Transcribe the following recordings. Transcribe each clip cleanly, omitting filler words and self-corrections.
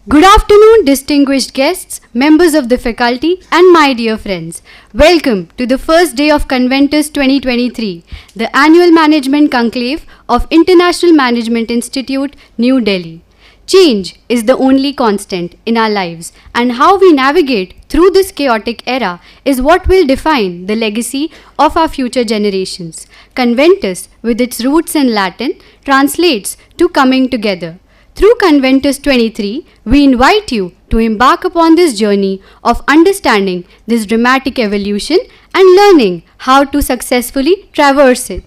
Good afternoon, distinguished guests, members of the faculty, and my dear friends. Welcome to the first day of Conventus 2023, the annual management conclave of International Management Institute, New Delhi. Change is the only constant in our lives, and how we navigate through this chaotic era is what will define the legacy of our future generations. Conventus, with its roots in Latin, translates to coming together. Through Conventus 23, we invite you to embark upon this journey of understanding this dramatic evolution and learning how to successfully traverse it.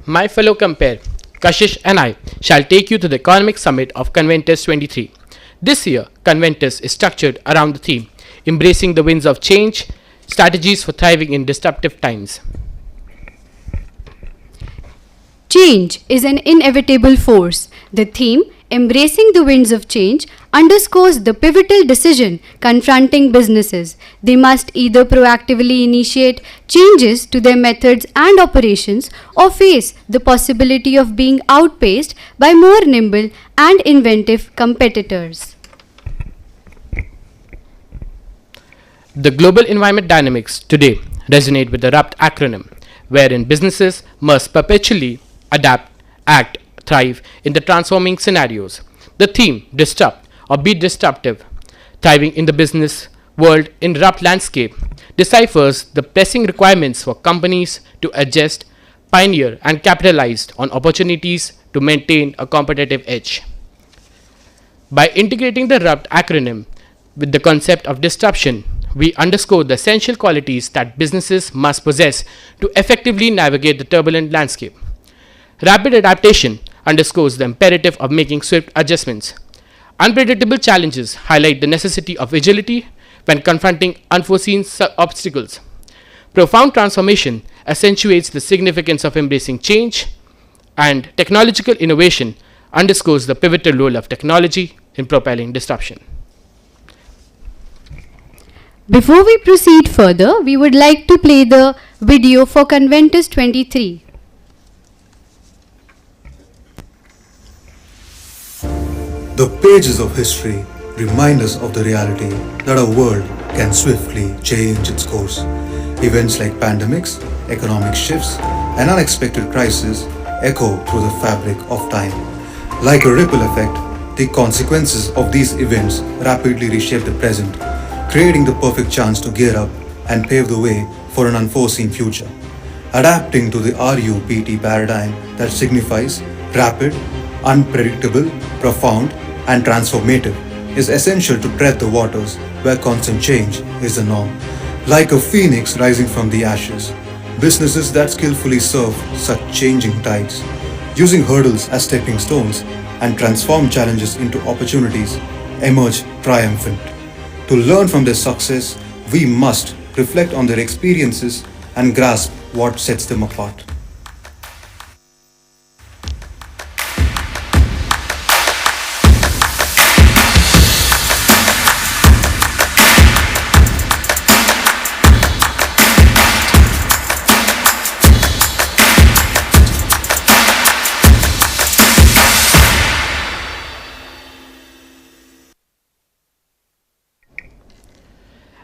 My fellow compare, Kashish and I shall take you to the economic summit of Conventus 23. This year, Conventus is structured around the theme, Embracing the Winds of Change, Strategies for Thriving in Disruptive Times. Change is an inevitable force. The theme, Embracing the Winds of Change, underscores the pivotal decision confronting businesses. They must either proactively initiate changes to their methods and operations or face the possibility of being outpaced by more nimble and inventive competitors. The global environment dynamics today resonate with the RUPT acronym, wherein businesses must perpetually adapt, act, thrive in the transforming scenarios. The theme, disrupt or be disruptive, thriving in the business world in RUPT landscape, deciphers the pressing requirements for companies to adjust, pioneer and capitalize on opportunities to maintain a competitive edge. By integrating the RUPT acronym with the concept of disruption, we underscore the essential qualities that businesses must possess to effectively navigate the turbulent landscape. Rapid adaptation underscores the imperative of making swift adjustments. Unpredictable challenges highlight the necessity of agility when confronting unforeseen obstacles. Profound transformation accentuates the significance of embracing change, and technological innovation underscores the pivotal role of technology in propelling disruption. Before we proceed further, we would like to play the video for Conventus 23. The pages of history remind us of the reality that our world can swiftly change its course. Events like pandemics, economic shifts, and unexpected crises echo through the fabric of time. Like a ripple effect, the consequences of these events rapidly reshape the present, creating the perfect chance to gear up and pave the way for an unforeseen future. Adapting to the RUPT paradigm that signifies rapid, unpredictable, profound, and transformative is essential to tread the waters where constant change is the norm. Like a phoenix rising from the ashes, businesses that skillfully surf such changing tides, using hurdles as stepping stones and transform challenges into opportunities, emerge triumphant. To learn from their success, we must reflect on their experiences and grasp what sets them apart.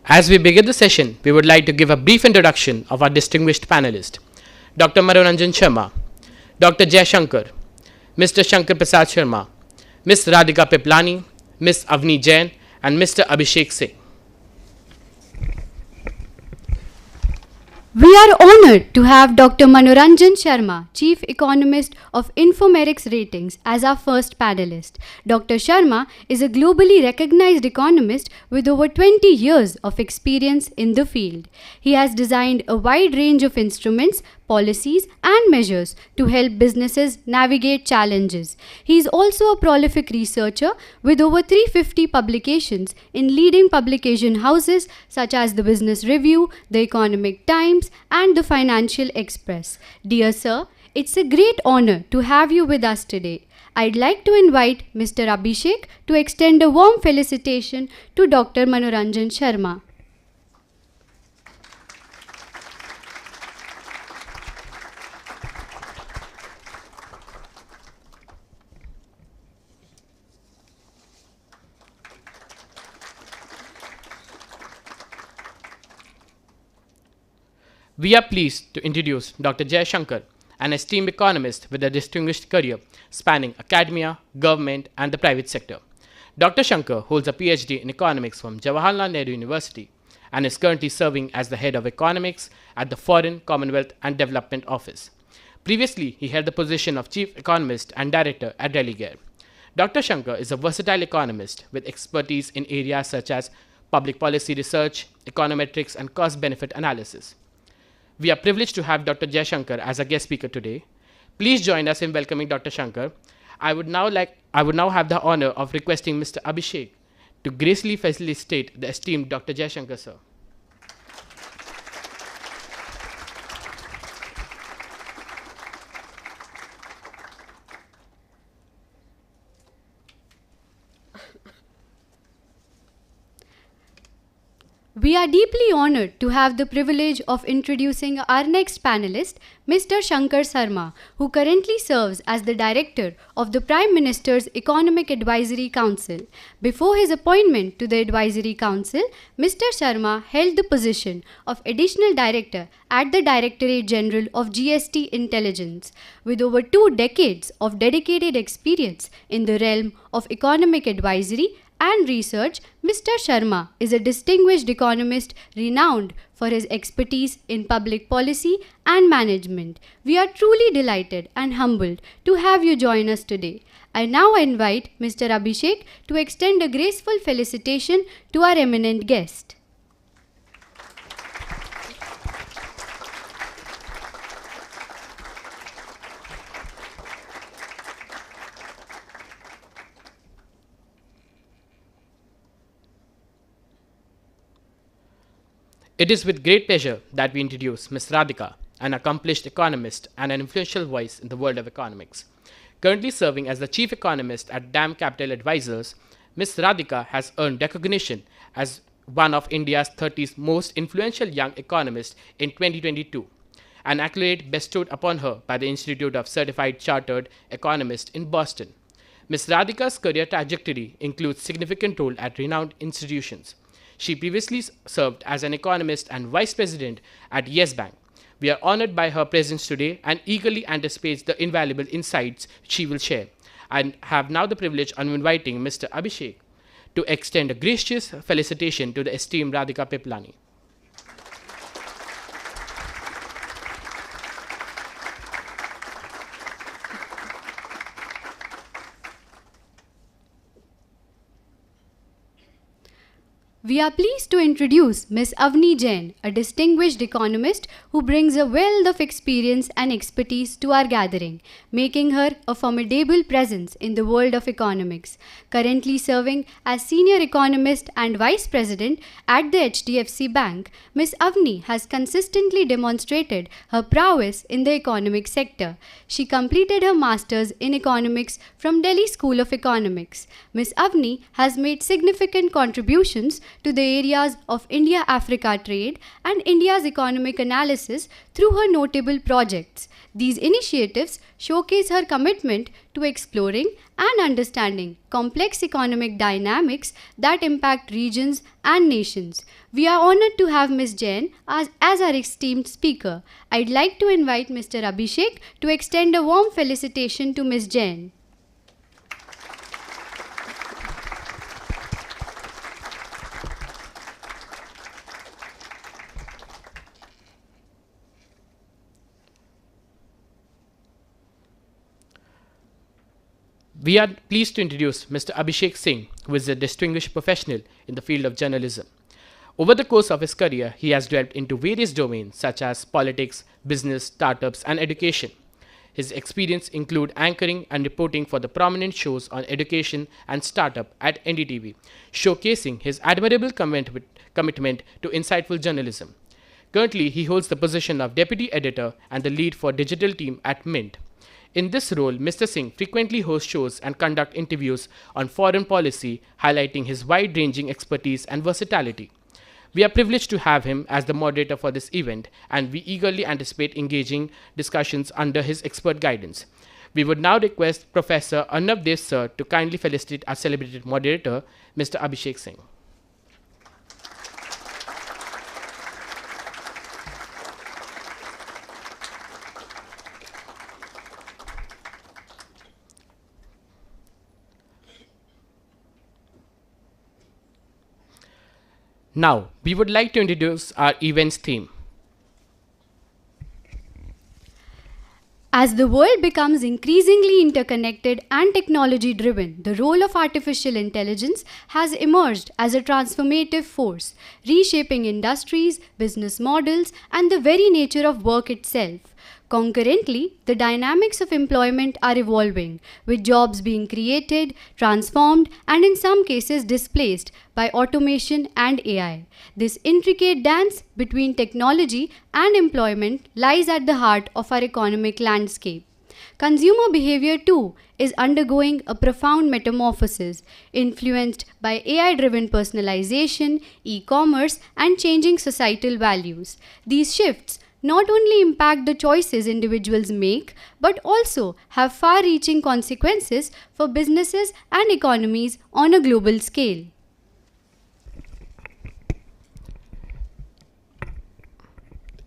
As we begin the session, we would like to give a brief introduction of our distinguished panelists. Dr. Manoranjan Sharma, Dr. Jay Shankar, Mr. Shankar Prasad Sharma, Ms. Radhika Piplani, Ms. Avni Jain, and Mr. Abhishek Singh. We are honored to have Dr. Manoranjan Sharma, Chief Economist of Infomerics Ratings, as our first panelist. Dr. Sharma is a globally recognized economist with over 20 years of experience in the field. He has designed a wide range of instruments, policies, and measures to help businesses navigate challenges. He is also a prolific researcher with over 350 publications in leading publication houses such as the Business Review, the Economic Times, and the Financial Express. Dear sir, it's a great honor to have you with us today. I'd like to invite Mr. Abhishek to extend a warm felicitation to Dr. Manoranjan Sharma. We are pleased to introduce Dr. Jay Shankar, an esteemed economist with a distinguished career spanning academia, government, and the private sector. Dr. Shankar holds a PhD in economics from Jawaharlal Nehru University and is currently serving as the head of economics at the Foreign, Commonwealth, and Development Office. Previously, he held the position of chief economist and director at Religare. Dr. Shankar is a versatile economist with expertise in areas such as public policy research, econometrics, and cost-benefit analysis. We are privileged to have Dr. Jay Shankar as a guest speaker today. Please join us in welcoming Dr. Shankar. I would now have the honor of requesting Mr. Abhishek to gracefully felicitate the esteemed Dr. Jay Shankar, sir. We are deeply honored to have the privilege of introducing our next panelist, Mr. Shankar Sharma, who currently serves as the Director of the Prime Minister's Economic Advisory Council. Before his appointment to the Advisory Council, Mr. Sharma held the position of Additional Director at the Directorate General of GST Intelligence. With over 2 decades of dedicated experience in the realm of economic advisory and research, Mr. Sharma is a distinguished economist renowned for his expertise in public policy and management. We are truly delighted and humbled to have you join us today. I now invite Mr. Abhishek to extend a graceful felicitation to our eminent guest. It is with great pleasure that we introduce Ms. Radhika, an accomplished economist and an influential voice in the world of economics. Currently serving as the chief economist at DAM Capital Advisors, Ms. Radhika has earned recognition as one of India's 30 most influential young economists in 2022, an accolade bestowed upon her by the Institute of Certified Chartered Economists in Boston. Ms. Radhika's career trajectory includes significant role at renowned institutions. She previously served as an economist and vice president at Yes Bank. We are honored by her presence today and eagerly anticipates the invaluable insights she will share. I have now the privilege of inviting Mr. Abhishek to extend a gracious felicitation to the esteemed Radhika Piplani. We are pleased to introduce Ms. Avni Jain, a distinguished economist who brings a wealth of experience and expertise to our gathering, making her a formidable presence in the world of economics. Currently serving as senior economist and vice president at the HDFC Bank, Ms. Avni has consistently demonstrated her prowess in the economic sector. She completed her master's in economics from Delhi School of Economics. Ms. Avni has made significant contributions to the areas of India-Africa trade and India's economic analysis through her notable projects. These initiatives showcase her commitment to exploring and understanding complex economic dynamics that impact regions and nations. We are honored to have Ms. Jain as our esteemed speaker. I'd like to invite Mr. Abhishek to extend a warm felicitation to Ms. Jain. We are pleased to introduce Mr. Abhishek Singh, who is a distinguished professional in the field of journalism. Over the course of his career, he has delved into various domains such as politics, business, startups, and education. His experience include anchoring and reporting for the prominent shows on education and startup at NDTV, showcasing his admirable commitment to insightful journalism. Currently, he holds the position of deputy editor and the lead for digital team at Mint. In this role, Mr. Singh frequently hosts shows and conducts interviews on foreign policy, highlighting his wide-ranging expertise and versatility. We are privileged to have him as the moderator for this event, and we eagerly anticipate engaging discussions under his expert guidance. We would now request Professor Arnab Dev sir to kindly felicitate our celebrated moderator, Mr. Abhishek Singh. Now, we would like to introduce our event's theme. As the world becomes increasingly interconnected and technology driven, the role of artificial intelligence has emerged as a transformative force, reshaping industries, business models, and the very nature of work itself. Concurrently, the dynamics of employment are evolving, with jobs being created, transformed, and in some cases displaced by automation and AI. This intricate dance between technology and employment lies at the heart of our economic landscape. Consumer behavior too is undergoing a profound metamorphosis, influenced by AI driven personalization, e commerce, and changing societal values. These shifts not only impact the choices individuals make, but also have far reaching consequences for businesses and economies on a global scale.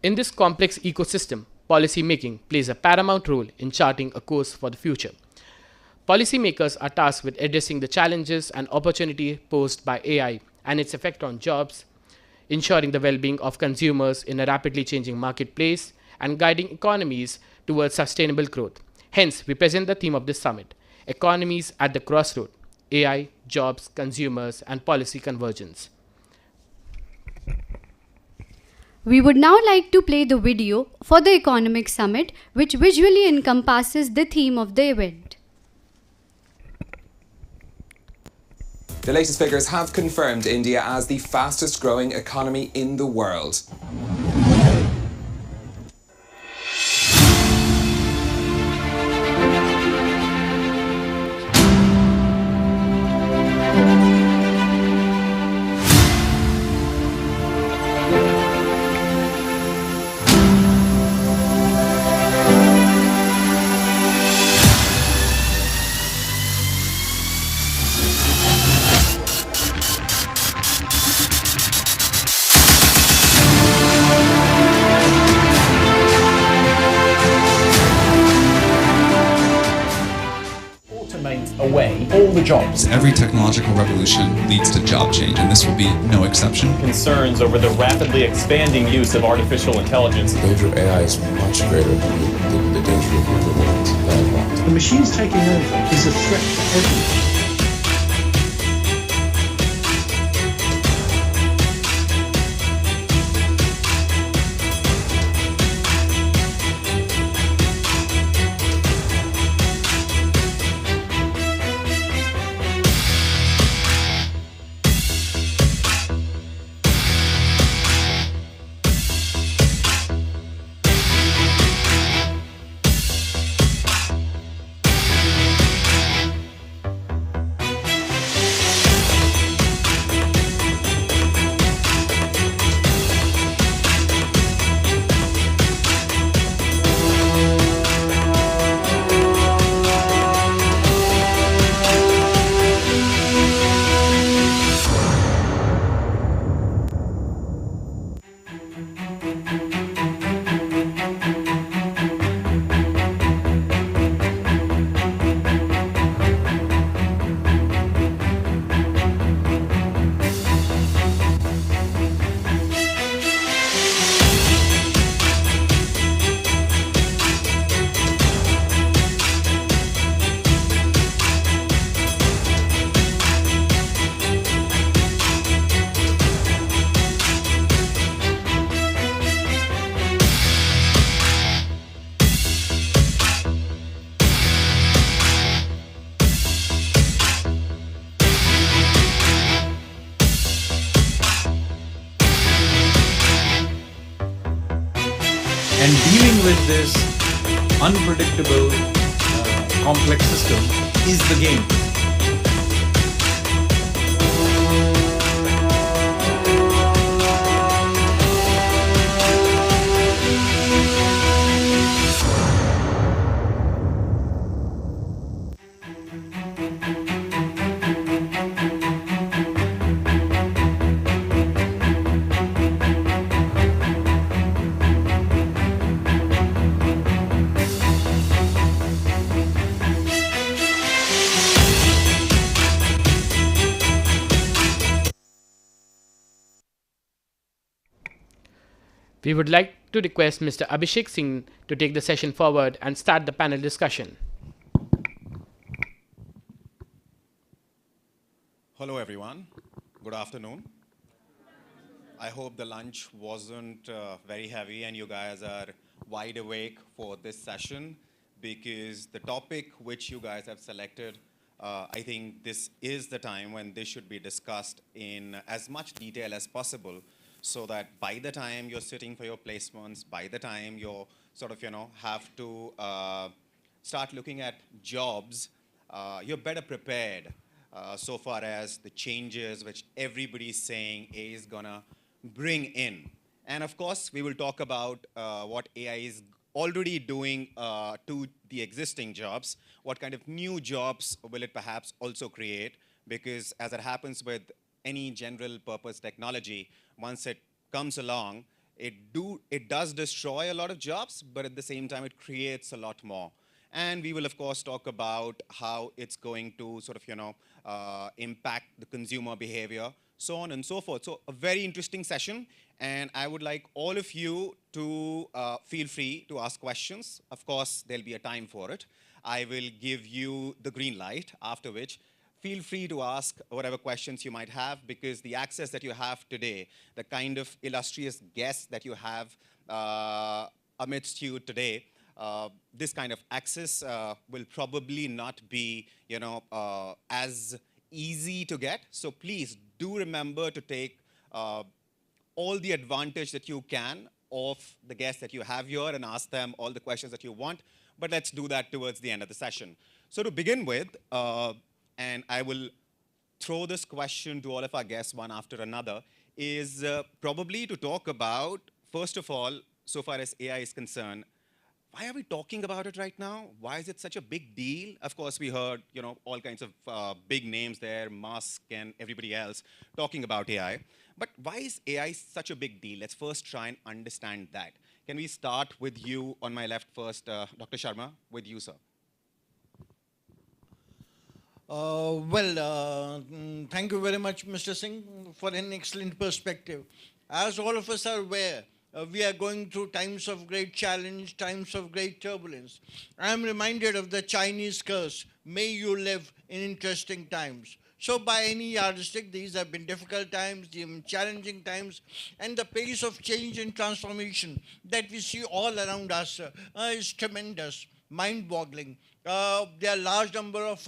In this complex ecosystem, policy making plays a paramount role in charting a course for the future. Policymakers are tasked with addressing the challenges and opportunity posed by AI and its effect on jobs, ensuring the well-being of consumers in a rapidly changing marketplace, and guiding economies towards sustainable growth. Hence, we present the theme of this summit: Economies at the Crossroad: AI, Jobs, Consumers, and Policy Convergence. We would now like to play the video for the Economic Summit, which visually encompasses the theme of the event. The latest figures have confirmed India as the fastest growing economy in the world. Away all the jobs. Every technological revolution leads to job change, and this will be no exception. Concerns over the rapidly expanding use of artificial intelligence. The danger of AI is much greater than the danger of human. The machines taking over is a threat to everyone. And dealing with this unpredictable, complex system is the game. We would like to request Mr. Abhishek Singh to take the session forward and start the panel discussion. Hello, everyone. Good afternoon. I hope the lunch wasn't very heavy and you guys are wide awake for this session, because the topic which you guys have selected, I think this is the time when this should be discussed in as much detail as possible, so that by the time you're sitting for your placements, by the time you're sort of, have to start looking at jobs, you're better prepared so far as the changes which everybody's saying is gonna bring in. And of course, we will talk about what AI is already doing to the existing jobs. What kind of new jobs will it perhaps also create? Because as it happens with any general purpose technology, once it comes along, it does destroy a lot of jobs, but at the same time, it creates a lot more. And we will, of course, talk about how it's going to sort of, impact the consumer behavior, so on and so forth. So a very interesting session. And I would like all of you to feel free to ask questions. Of course, there'll be a time for it. I will give you the green light, after which feel free to ask whatever questions you might have, because the access that you have today, the kind of illustrious guests that you have amidst you today, this kind of access will probably not be, as easy to get. So please do remember to take all the advantage that you can of the guests that you have here and ask them all the questions that you want. But let's do that towards the end of the session. So to begin with, and I will throw this question to all of our guests one after another, is probably to talk about, first of all, so far as AI is concerned, why are we talking about it right now? Why is it such a big deal? Of course, we heard, all kinds of big names there, Musk and everybody else talking about AI. But why is AI such a big deal? Let's first try and understand that. Can we start with you on my left first, Dr. Sharma, with you, sir? Thank you very much, Mr. Singh, for an excellent perspective. As all of us are aware, we are going through times of great challenge, times of great turbulence. I am reminded of the Chinese curse, may you live in interesting times. So by any yardstick, these have been difficult times, even challenging times, and the pace of change and transformation that we see all around us is tremendous, mind-boggling. There are large number of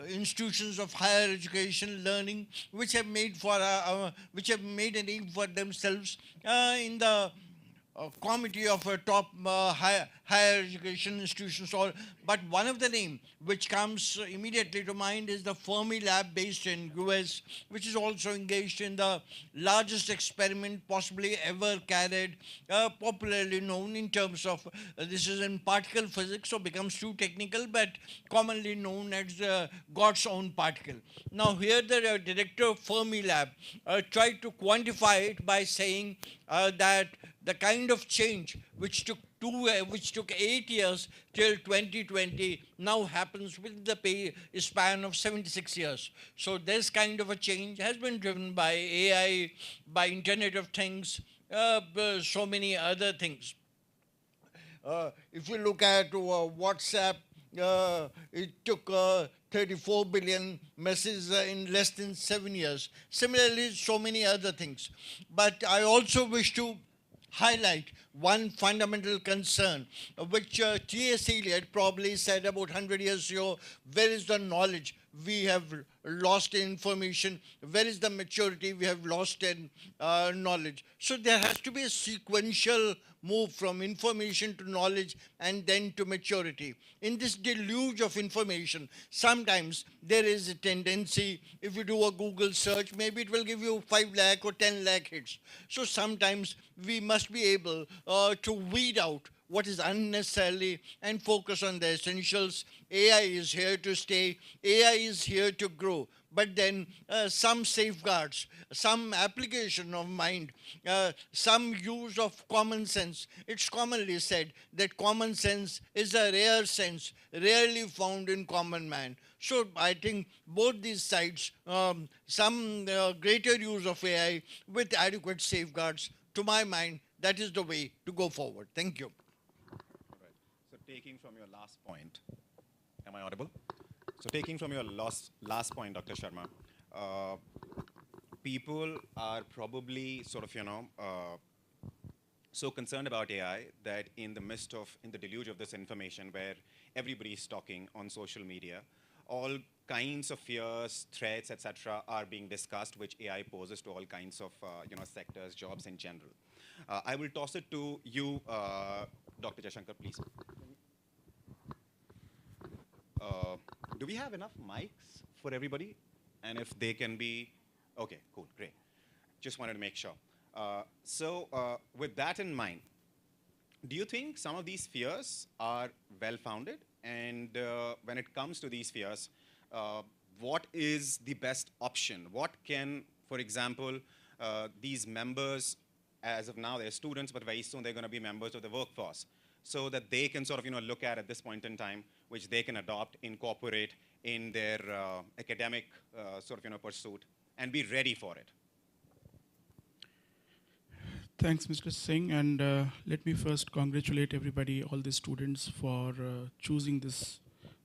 institutions of higher education, learning, which have made a name for themselves in the committee of top higher education institutions. But one of the name which comes immediately to mind is the Fermi Lab based in US, which is also engaged in the largest experiment possibly ever carried, popularly known in terms of, this is in particle physics, so becomes too technical, but commonly known as God's own particle. Now here the director of Fermi Lab tried to quantify it by saying that the kind of change which took 8 years till 2020 now happens with the span of 76 years. So this kind of a change has been driven by AI, by Internet of Things, so many other things. If you look at WhatsApp, it took 34 billion messages in less than 7 years. Similarly, so many other things. But I also wish to highlight one fundamental concern, which T.S. Eliot probably said about 100 years ago: where is the knowledge we have lost in information? Where is the maturity we have lost in knowledge? So there has to be a sequential move from information to knowledge and then to maturity. In this deluge of information, sometimes there is a tendency, if you do a Google search, maybe it will give you 5 lakh or 10 lakh hits. So sometimes we must be able to weed out what is unnecessarily and focus on the essentials. AI is here to stay. AI is here to grow. But then some safeguards, some application of mind, some use of common sense. It's commonly said that common sense is a rare sense, rarely found in common man. So I think both these sides, some greater use of AI with adequate safeguards, to my mind, that is the way to go forward. Thank you. Right. So taking from your last point, am I audible? So taking from your last point, Dr. Sharma, people are probably sort of, so concerned about AI that in the deluge of this information where everybody is talking on social media, all kinds of fears, threats, etc., are being discussed, which AI poses to all kinds of sectors, jobs in general. I will toss it to you, Dr. Jashankar, please. Do we have enough mics for everybody? And if they can be, okay, cool, great. Just wanted to make sure. With that in mind, do you think some of these fears are well-founded? And when it comes to these fears, what is the best option? What can, for example, these members, as of now they're students, but very soon they're going to be members of the workforce, so that they can sort of look at this point in time, which they can adopt, incorporate in their academic pursuit, and be ready for it? Thanks, Mr. Singh, and let me first congratulate everybody, all the students, for choosing this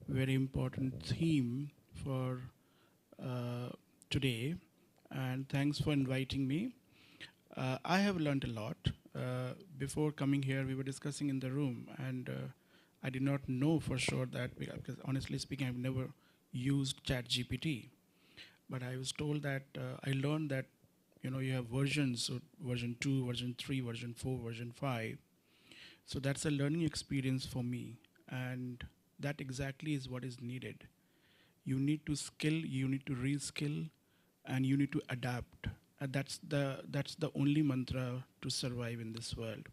very important theme for today, and thanks for inviting me. I have learned a lot. Before coming here, we were discussing in the room, and I did not know for sure that, because honestly speaking, I've never used ChatGPT, but I was told that I learned that you have versions, so version 2, version 3, version 4, version 5. So that's a learning experience for me, and that exactly is what is needed. You need to skill, you need to reskill, and you need to adapt. And that's the only mantra to survive in this world.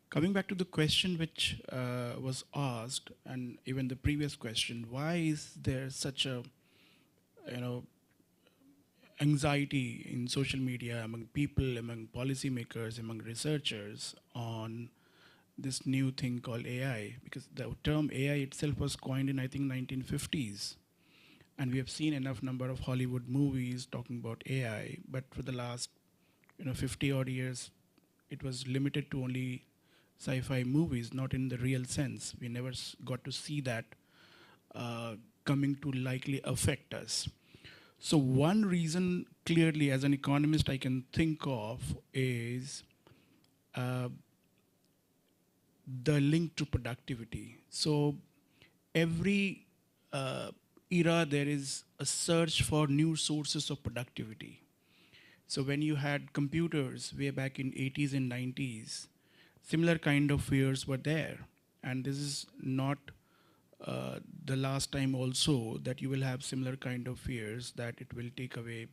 Coming back to the question which was asked, and even the previous question, why is there such a anxiety in social media among people, among policymakers, among researchers on this new thing called AI? Because the term AI itself was coined in, I think, 1950s. And we have seen enough number of Hollywood movies talking about AI, but for the last 50 odd years, it was limited to only sci-fi movies, not in the real sense. We never got to see that coming to likely affect us. So one reason clearly as an economist I can think of is the link to productivity. So every era there is a search for new sources of productivity. So when you had computers way back in 80s and 90s, similar kind of fears were there. And this is not the last time also that you will have similar kind of fears, that it will take away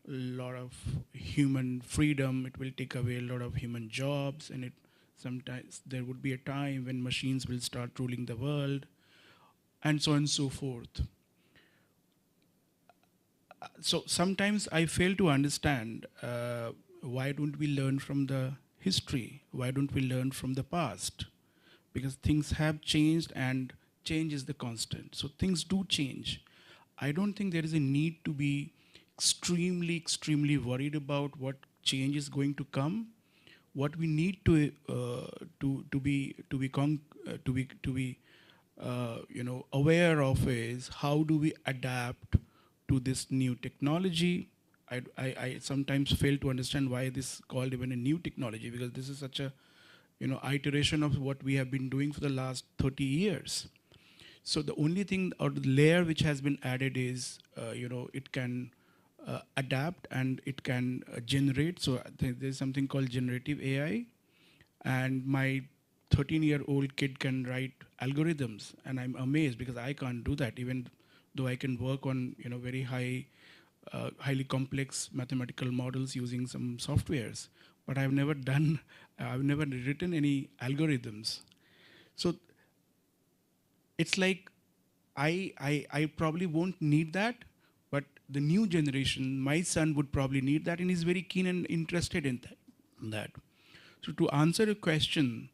a lot of human freedom, it will take away a lot of human jobs, and sometimes there would be a time when machines will start ruling the world, and so on and so forth. So sometimes I fail to understand why don't we learn from the history? Why don't we learn from the past? Because things have changed, and change is the constant. So things do change. I don't think there is a need to be extremely worried about what change is going to come. What we need to be aware of is how do we adapt to this new technology. I sometimes fail to understand why this is called even a new technology, because this is such a iteration of what we have been doing for the last 30 years. So the only thing, or the layer which has been added is, it can adapt and it can generate. So there's something called generative AI, and my 13-year-old kid can write algorithms, and I'm amazed because I can't do that, even though I can work on very highly complex mathematical models using some softwares, but I've never written any algorithms. So it's like I probably won't need that, but the new generation, my son would probably need that, and he's very keen and interested in that. So to answer a question,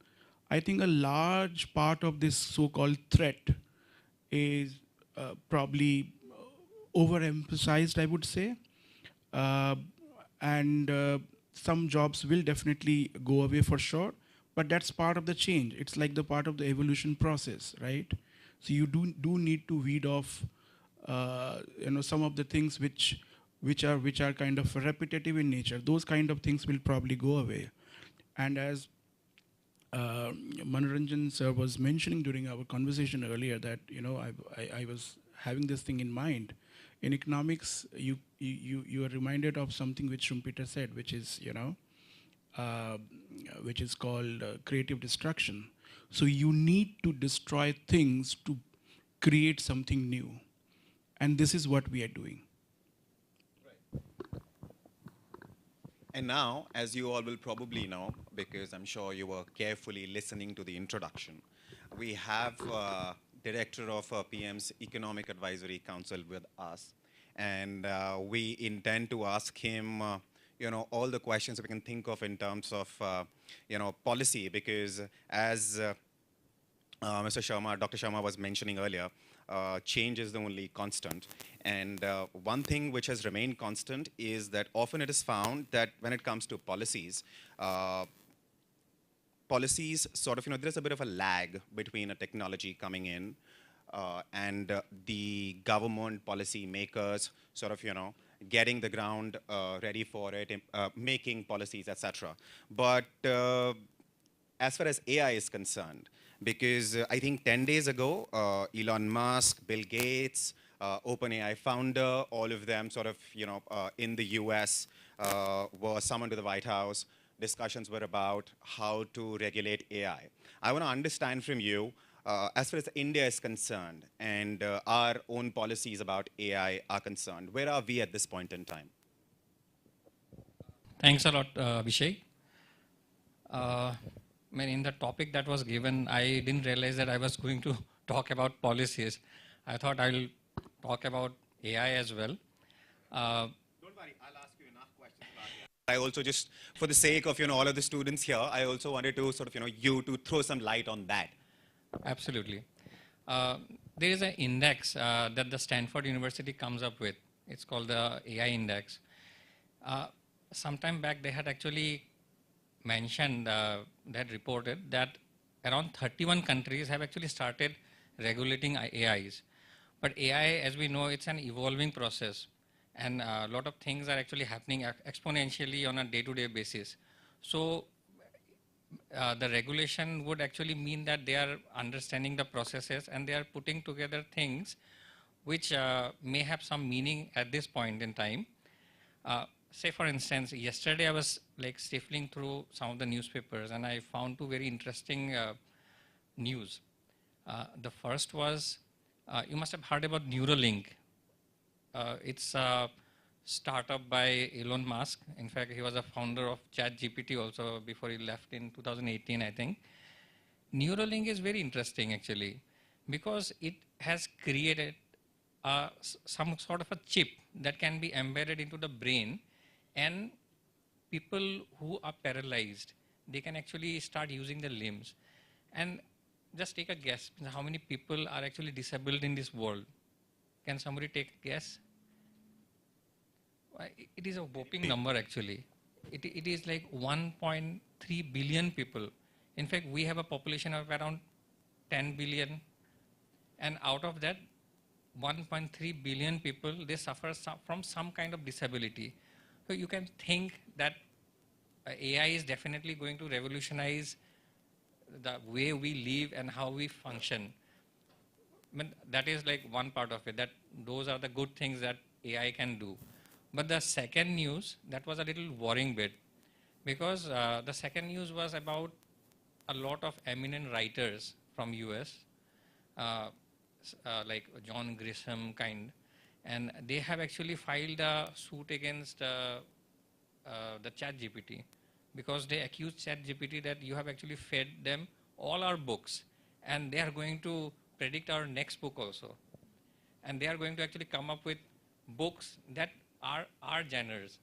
I think a large part of this so-called threat is probably overemphasized, I would say. And some jobs will definitely go away for sure, but that's part of the change. It's like the part of the evolution process, right? So you do need to weed off, some of the things which are kind of repetitive in nature. Those kind of things will probably go away. And as Manoranjan sir was mentioning during our conversation earlier, that I was having this thing in mind. In economics, you are reminded of something which Schumpeter said, which is called creative destruction. So you need to destroy things to create something new, and this is what we are doing. And now, as you all will probably know, because I'm sure you were carefully listening to the introduction, we have Director of PM's Economic Advisory Council with us. And we intend to ask him, all the questions we can think of in terms of, policy, because as Mr. Sharma, Dr. Sharma was mentioning earlier, change is the only constant. And one thing which has remained constant is that often it is found that when it comes to policies, sort of, there's a bit of a lag between a technology coming in and the government policy makers sort of, getting the ground ready for it, making policies, etc. But as far as AI is concerned, because I think 10 days ago, Elon Musk, Bill Gates, OpenAI founder, all of them sort of, in the US were summoned to the White House. Discussions were about how to regulate AI. I want to understand from you, as far as India is concerned and our own policies about AI are concerned, where are we at this point in time? Thanks a lot, Abhishek. In the topic that was given, I didn't realize that I was going to talk about policies. I thought I'll talk about AI as well. Don't worry, I'll ask you enough questions about AI. I also just, for the sake of all of the students here, I also wanted to sort of you to throw some light on that. Absolutely. There is an index that the Stanford University comes up with. It's called the AI index. Sometime back, they had actually mentioned, they had reported that around 31 countries have actually started regulating AIs. But AI, as we know, it's an evolving process. And a lot of things are actually happening exponentially on a day-to-day basis. So the regulation would actually mean that they are understanding the processes and they are putting together things which may have some meaning at this point in time. Say for instance, yesterday I was like sifting through some of the newspapers and I found two very interesting news. The first was, you must have heard about Neuralink. It's a startup by Elon Musk. In fact, he was a founder of ChatGPT also before he left in 2018, I think. Neuralink is very interesting actually because it has created some sort of a chip that can be embedded into the brain, and people who are paralyzed, they can actually start using the limbs. And just take a guess, how many people are actually disabled in this world? Can somebody take a guess? It is a whopping number actually. It is like 1.3 billion people. In fact, we have a population of around 10 billion. And out of that, 1.3 billion people, they suffer from some kind of disability. So you can think that AI is definitely going to revolutionize the way we live and how we function. But that is like one part of it, that those are the good things that AI can do. But the second news, that was a little worrying bit, because the second news was about a lot of eminent writers from US, like John Grisham kind, and they have actually filed a suit against the ChatGPT, because they accuse ChatGPT that you have actually fed them all our books, and they are going to predict our next book also. And they are going to actually come up with books that are our genres,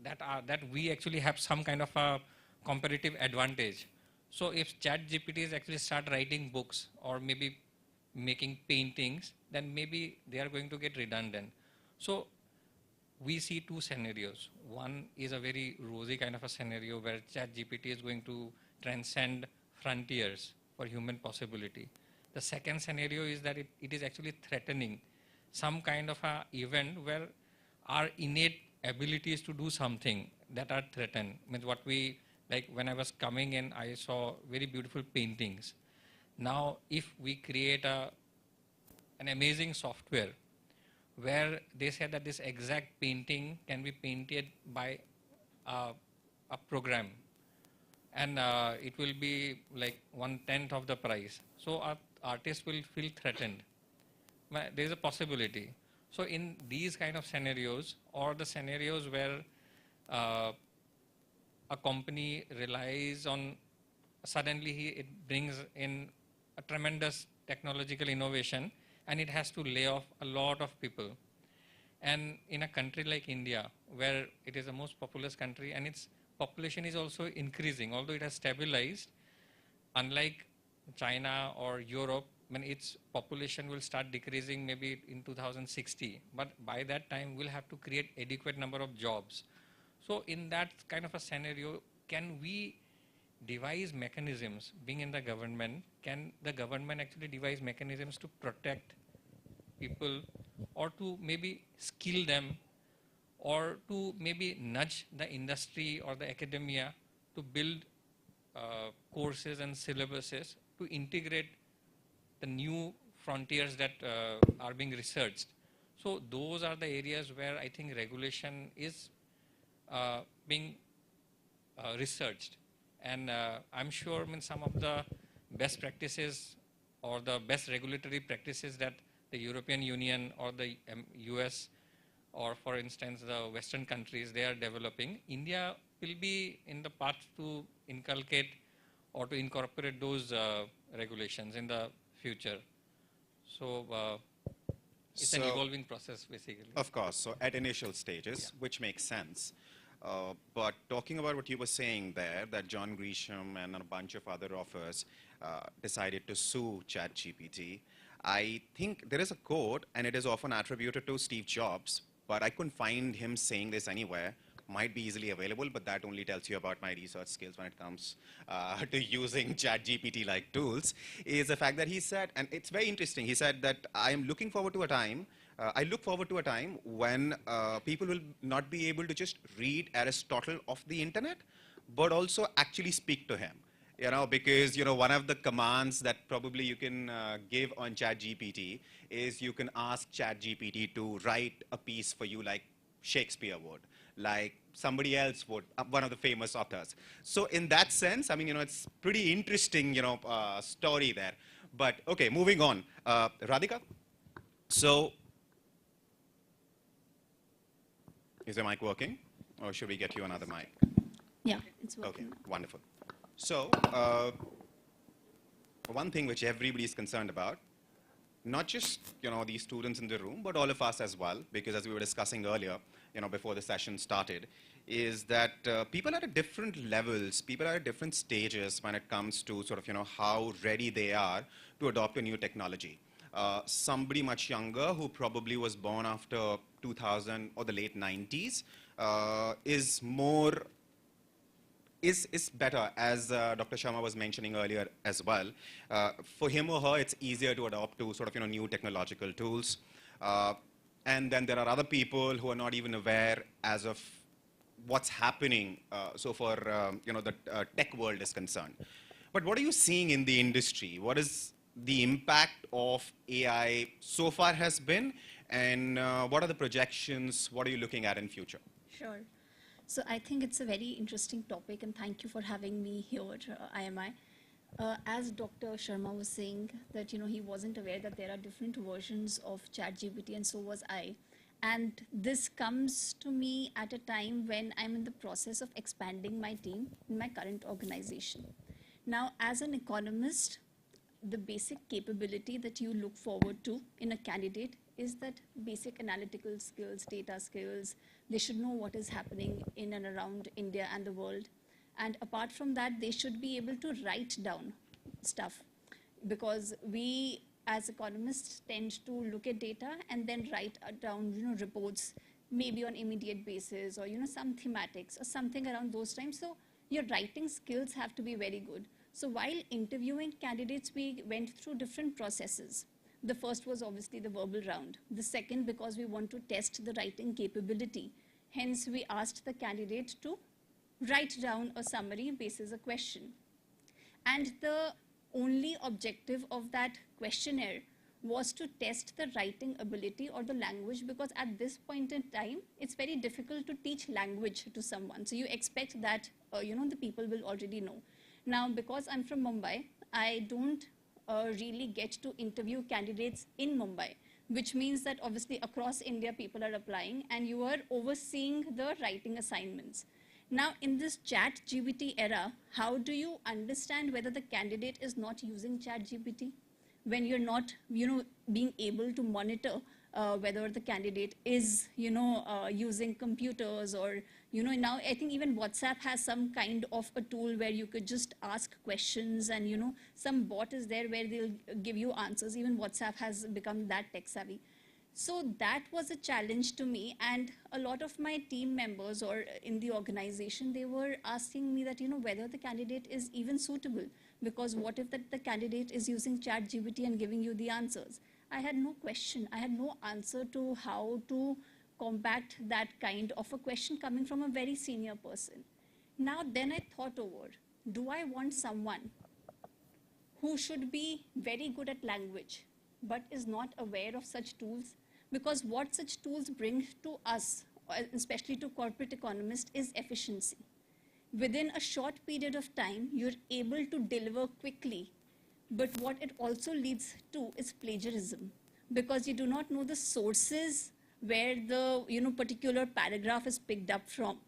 that we actually have some kind of a competitive advantage. So if ChatGPTs actually start writing books or maybe making paintings, then maybe they are going to get redundant. So we see two scenarios. One is a very rosy kind of a scenario where ChatGPT is going to transcend frontiers for human possibility. The second scenario is that it is actually threatening some kind of a event where our innate abilities to do something that are threatened. Means what we, like when I was coming in, I saw very beautiful paintings. Now, if we create an amazing software where they say that this exact painting can be painted by a program, and it will be like 1/10 of the price. So our artists will feel threatened. There is a possibility. So in these kind of scenarios, or the scenarios where a company relies on, suddenly it brings in a tremendous technological innovation, and it has to lay off a lot of people. And in a country like India, where it is the most populous country and its population is also increasing, although it has stabilized, unlike China or Europe, when its population will start decreasing maybe in 2060. But by that time, we'll have to create adequate number of jobs. So in that kind of a scenario, can we devise mechanisms, being in the government, can the government actually devise mechanisms to protect people, or to maybe skill them, or to maybe nudge the industry or the academia to build courses and syllabuses to integrate the new frontiers that are being researched. So those are the areas where I think regulation is being researched. And I'm sure some of the best practices or the best regulatory practices that the European Union or the US, or for instance the Western countries, they are developing, India will be in the path to inculcate or to incorporate those regulations in the future. So it's an evolving process basically. Of course, so at initial stages, which makes sense. But talking about what you were saying there, that John Grisham and a bunch of other authors decided to sue ChatGPT, I think there is a quote, and it is often attributed to Steve Jobs, but I couldn't find him saying this anywhere. Might be easily available, but that only tells you about my research skills when it comes to using ChatGPT-like tools, is the fact that he said, and it's very interesting, he said that I look forward to a time when people will not be able to just read Aristotle off the internet, but also actually speak to him. Because, one of the commands that probably you can give on ChatGPT is you can ask ChatGPT to write a piece for you like Shakespeare would, like somebody else would, one of the famous authors. So in that sense, it's pretty interesting, story there. But okay, moving on. Radhika? So, is the mic working? Or should we get you another mic? Yeah, it's working. Okay, wonderful. So, one thing which everybody is concerned about, not just these students in the room, but all of us as well, because as we were discussing earlier, before the session started, is that people are at different levels, people are at different stages when it comes to sort of how ready they are to adopt a new technology. Somebody much younger who probably was born after 2000 or the late 90s is better, as Dr. Sharma was mentioning earlier as well. For him or her, it's easier to adopt to sort of new technological tools. And then there are other people who are not even aware as of what's happening so far the tech world is concerned. But what are you seeing in the industry? What is the impact of AI so far has been, and what are the projections? What are you looking at in future? Sure. So I think it's a very interesting topic, and thank you for having me here, IMI. As Dr. Sharma was saying, that he wasn't aware that there are different versions of ChatGPT, and so was I. And this comes to me at a time when I'm in the process of expanding my team in my current organization. Now, as an economist, the basic capability that you look forward to in a candidate is that basic analytical skills, data skills. They should know what is happening in and around India and the world. And apart from that, they should be able to write down stuff, because we as economists tend to look at data and then write down reports maybe on immediate basis, or some thematics or something around those times. So your writing skills have to be very good. So while interviewing candidates, we went through different processes. The first was obviously the verbal round. The second, because we want to test the writing capability, hence we asked the candidate to write down a summary basis a question. And the only objective of that questionnaire was to test the writing ability or the language, because at this point in time, it's very difficult to teach language to someone. So you expect that, the people will already know. Now, because I'm from Mumbai, I don't really get to interview candidates in Mumbai, which means that obviously across India, people are applying and you are overseeing the writing assignments. Now, in this ChatGPT era, how do you understand whether the candidate is not using ChatGPT? When you're not, being able to monitor whether the candidate is, using computers, or, now I think even WhatsApp has some kind of a tool where you could just ask questions and, some bot is there where they'll give you answers. Even WhatsApp has become that tech savvy. So that was a challenge to me, and a lot of my team members or in the organization, they were asking me that, whether the candidate is even suitable, because what if that the candidate is using ChatGPT and giving you the answers? I had no question. I had no answer to how to combat that kind of a question coming from a very senior person. Now, then I thought over, do I want someone who should be very good at language, but is not aware of such tools? Because what such tools bring to us, especially to corporate economists, is efficiency. Within a short period of time, you're able to deliver quickly. But what it also leads to is plagiarism, because you do not know the sources where the particular paragraph is picked up from.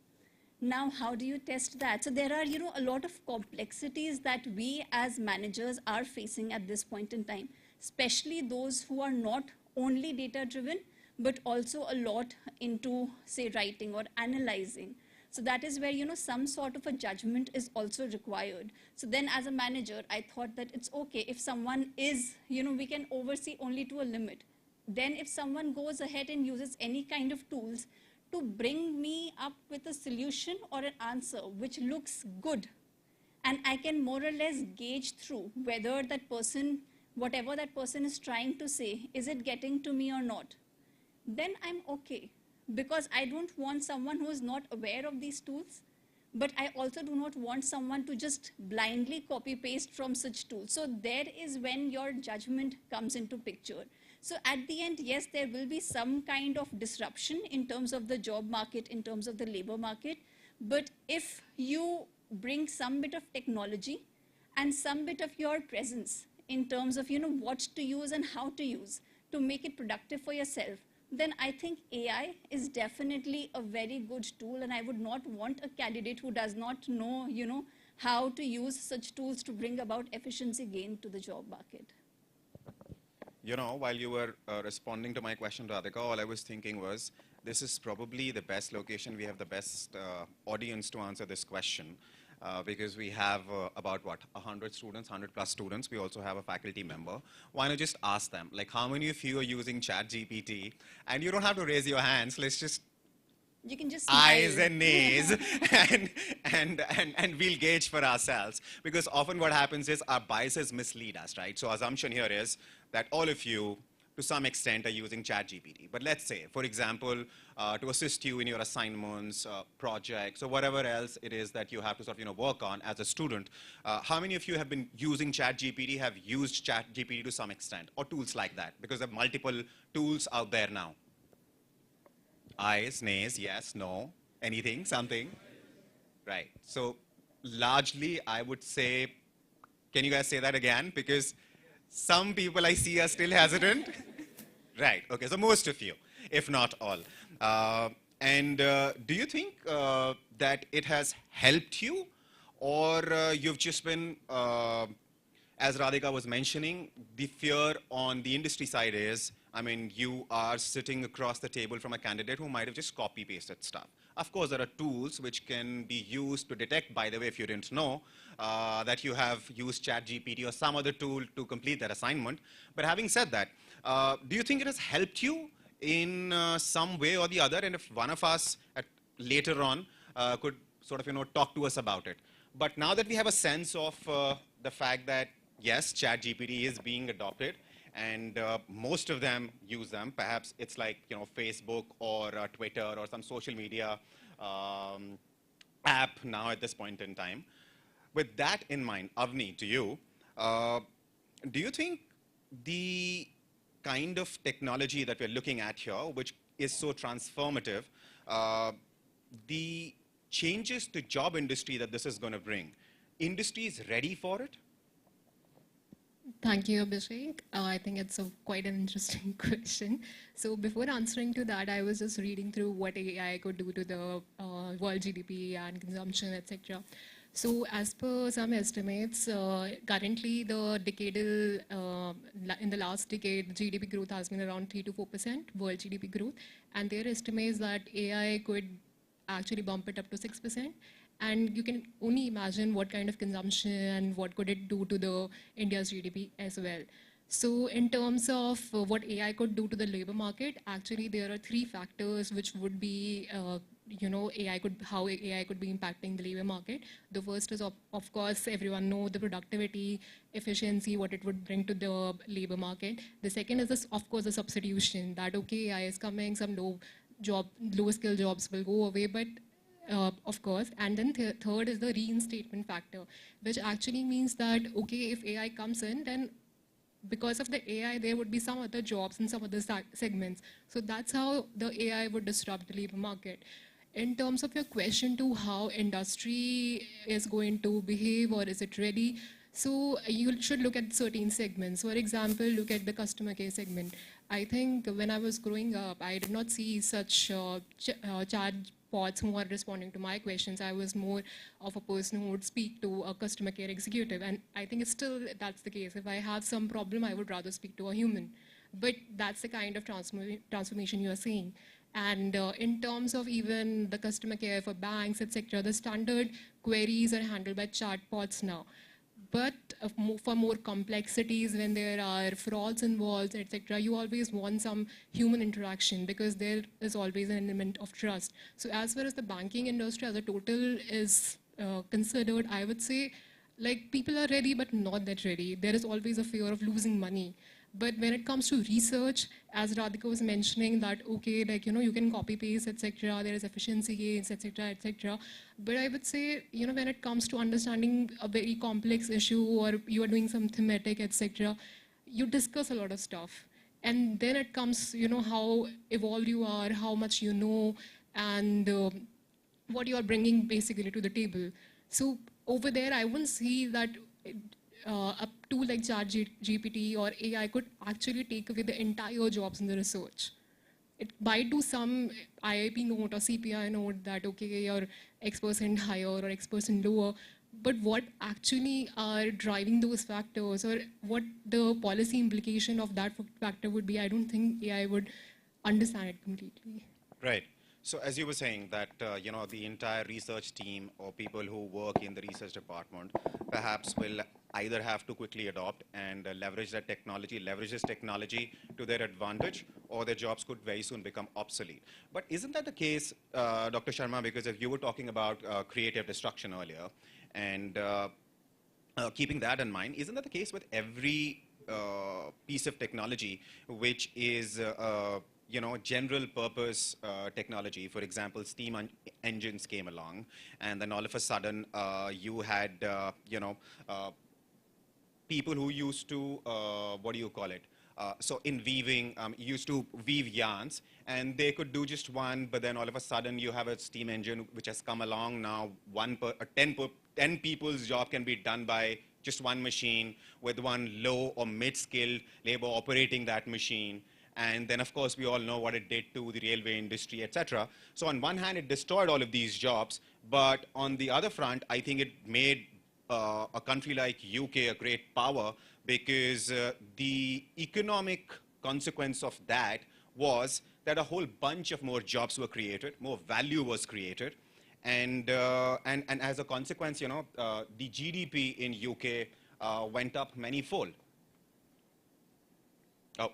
Now, how do you test that? So there are a lot of complexities that we as managers are facing at this point in time, especially those who are not only data driven, but also a lot into, say, writing or analyzing. So that is where, some sort of a judgment is also required. So then as a manager, I thought that it's okay if someone is, we can oversee only to a limit. Then if someone goes ahead and uses any kind of tools to bring me up with a solution or an answer which looks good, and I can more or less gauge through whether that person, whatever that person is trying to say, is it getting to me or not, then I'm okay. Because I don't want someone who is not aware of these tools, but I also do not want someone to just blindly copy paste from such tools. So there is when your judgment comes into picture. So at the end, yes, there will be some kind of disruption in terms of the job market, in terms of the labor market. But if you bring some bit of technology and some bit of your presence in terms of, what to use and how to use to make it productive for yourself, then I think AI is definitely a very good tool, and I would not want a candidate who does not know, how to use such tools to bring about efficiency gain to the job market. While you were responding to my question, Radhika, all I was thinking was, this is probably the best location. We have the best audience to answer this question. Because we have about 100 students, 100 plus students. We also have a faculty member. Why not just ask them, like, how many of you are using ChatGPT? And you don't have to raise your hands. Let's just you can just eyes and nays, and we'll gauge for ourselves. Because often what happens is our biases mislead us, right? So assumption here is that all of you, to some extent, are using ChatGPT. But let's say, for example, to assist you in your assignments, projects, or whatever else it is that you have to sort of work on as a student, how many of you have been using ChatGPT, have used ChatGPT to some extent, or tools like that? Because there are multiple tools out there now. Ayes, nays, yes, no, anything, something. Right. So largely, I would say, can you guys say that again? Because some people I see are still hesitant. Right. Okay. So most of you, if not all. Do you think that it has helped you, or you've just been, as Radhika was mentioning, the fear on the industry side is, you are sitting across the table from a candidate who might have just copy-pasted stuff. Of course, there are tools which can be used to detect, by the way, if you didn't know, that you have used ChatGPT or some other tool to complete that assignment. But having said that, do you think it has helped you in some way or the other, and if one of us later on could sort of, talk to us about it. But now that we have a sense of the fact that, yes, ChatGPT is being adopted, and most of them use them. Perhaps it's like, Facebook or Twitter or some social media app now at this point in time. With that in mind, Avni, to you, do you think the kind of technology that we're looking at here, which is so transformative, the changes to job industry that this is going to bring, industry is ready for it? Thank you, Abhishek. I think it's quite an interesting question. So before answering to that, I was just reading through what AI could do to the world GDP and consumption, etc. So as per some estimates, currently the decadal, in the last decade, GDP growth has been around 3 to 4%, world GDP growth. And their estimates that AI could actually bump it up to 6%. And you can only imagine what kind of consumption and what could it do to the India's GDP as well. So in terms of what AI could do to the labor market, actually there are 3 factors which would be, how AI could be impacting the labor market. The first is, of course, everyone know the productivity, efficiency, what it would bring to the labor market. The second is, of course, the substitution, that, okay, AI is coming, some low-skill jobs will go away, but of course. And then third is the reinstatement factor, which actually means that, okay, if AI comes in, then because of the AI, there would be some other jobs in some other segments. So that's how the AI would disrupt the labor market. In terms of your question to how industry is going to behave or is it ready, so you should look at certain segments. For example, look at the customer care segment. I think when I was growing up, I did not see such chatbots who are responding to my questions. I was more of a person who would speak to a customer care executive. And I think it's still that's the case. If I have some problem, I would rather speak to a human. But that's the kind of transformation you are seeing. And in terms of even the customer care for banks, etc., the standard queries are handled by chatbots now. But for more complexities, when there are frauds involved, etc., you always want some human interaction because there is always an element of trust. So as far as the banking industry as a total is considered, I would say, like, people are ready, but not that ready. There is always a fear of losing money. But when it comes to research, as Radhika was mentioning that, okay, like, you can copy paste, etc., there is efficiency gains, etc., etc. But I would say, when it comes to understanding a very complex issue or you are doing some thematic, etc., you discuss a lot of stuff. And then it comes, how evolved you are, how much you know, and what you are bringing basically to the table. So over there, I wouldn't see that a tool like ChatGPT or AI could actually take away the entire jobs in the research. It might do some IIP note or CPI note that, okay, you're X% higher or X% lower, but what actually are driving those factors or what the policy implication of that factor would be, I don't think AI would understand it completely. Right. So as you were saying that, the entire research team or people who work in the research department perhaps will either have to quickly adopt and leverage this technology to their advantage, or their jobs could very soon become obsolete. But isn't that the case, Dr. Sharma, because if you were talking about creative destruction earlier, and keeping that in mind, isn't that the case with every piece of technology which is general purpose technology? For example, steam engines came along, and then all of a sudden you had, people who used to, so in weaving, used to weave yarns, and they could do just one, but then all of a sudden you have a steam engine which has come along now. 10 people's job can be done by just one machine with one low or mid-skilled labor operating that machine. And then, of course, we all know what it did to the railway industry, etc. So on one hand, it destroyed all of these jobs, but on the other front, I think it made a country like UK a great power, because the economic consequence of that was that a whole bunch of more jobs were created, more value was created, and as a consequence, the GDP in UK went up many-fold. Oh.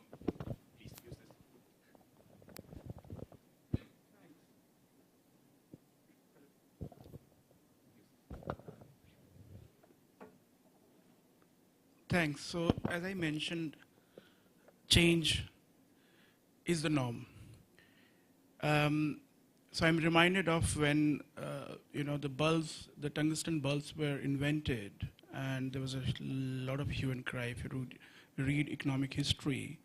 thanks. So as I mentioned, change is the norm. So I'm reminded of when the bulbs, the tungsten bulbs were invented, and there was a lot of hue and cry. If you read economic history,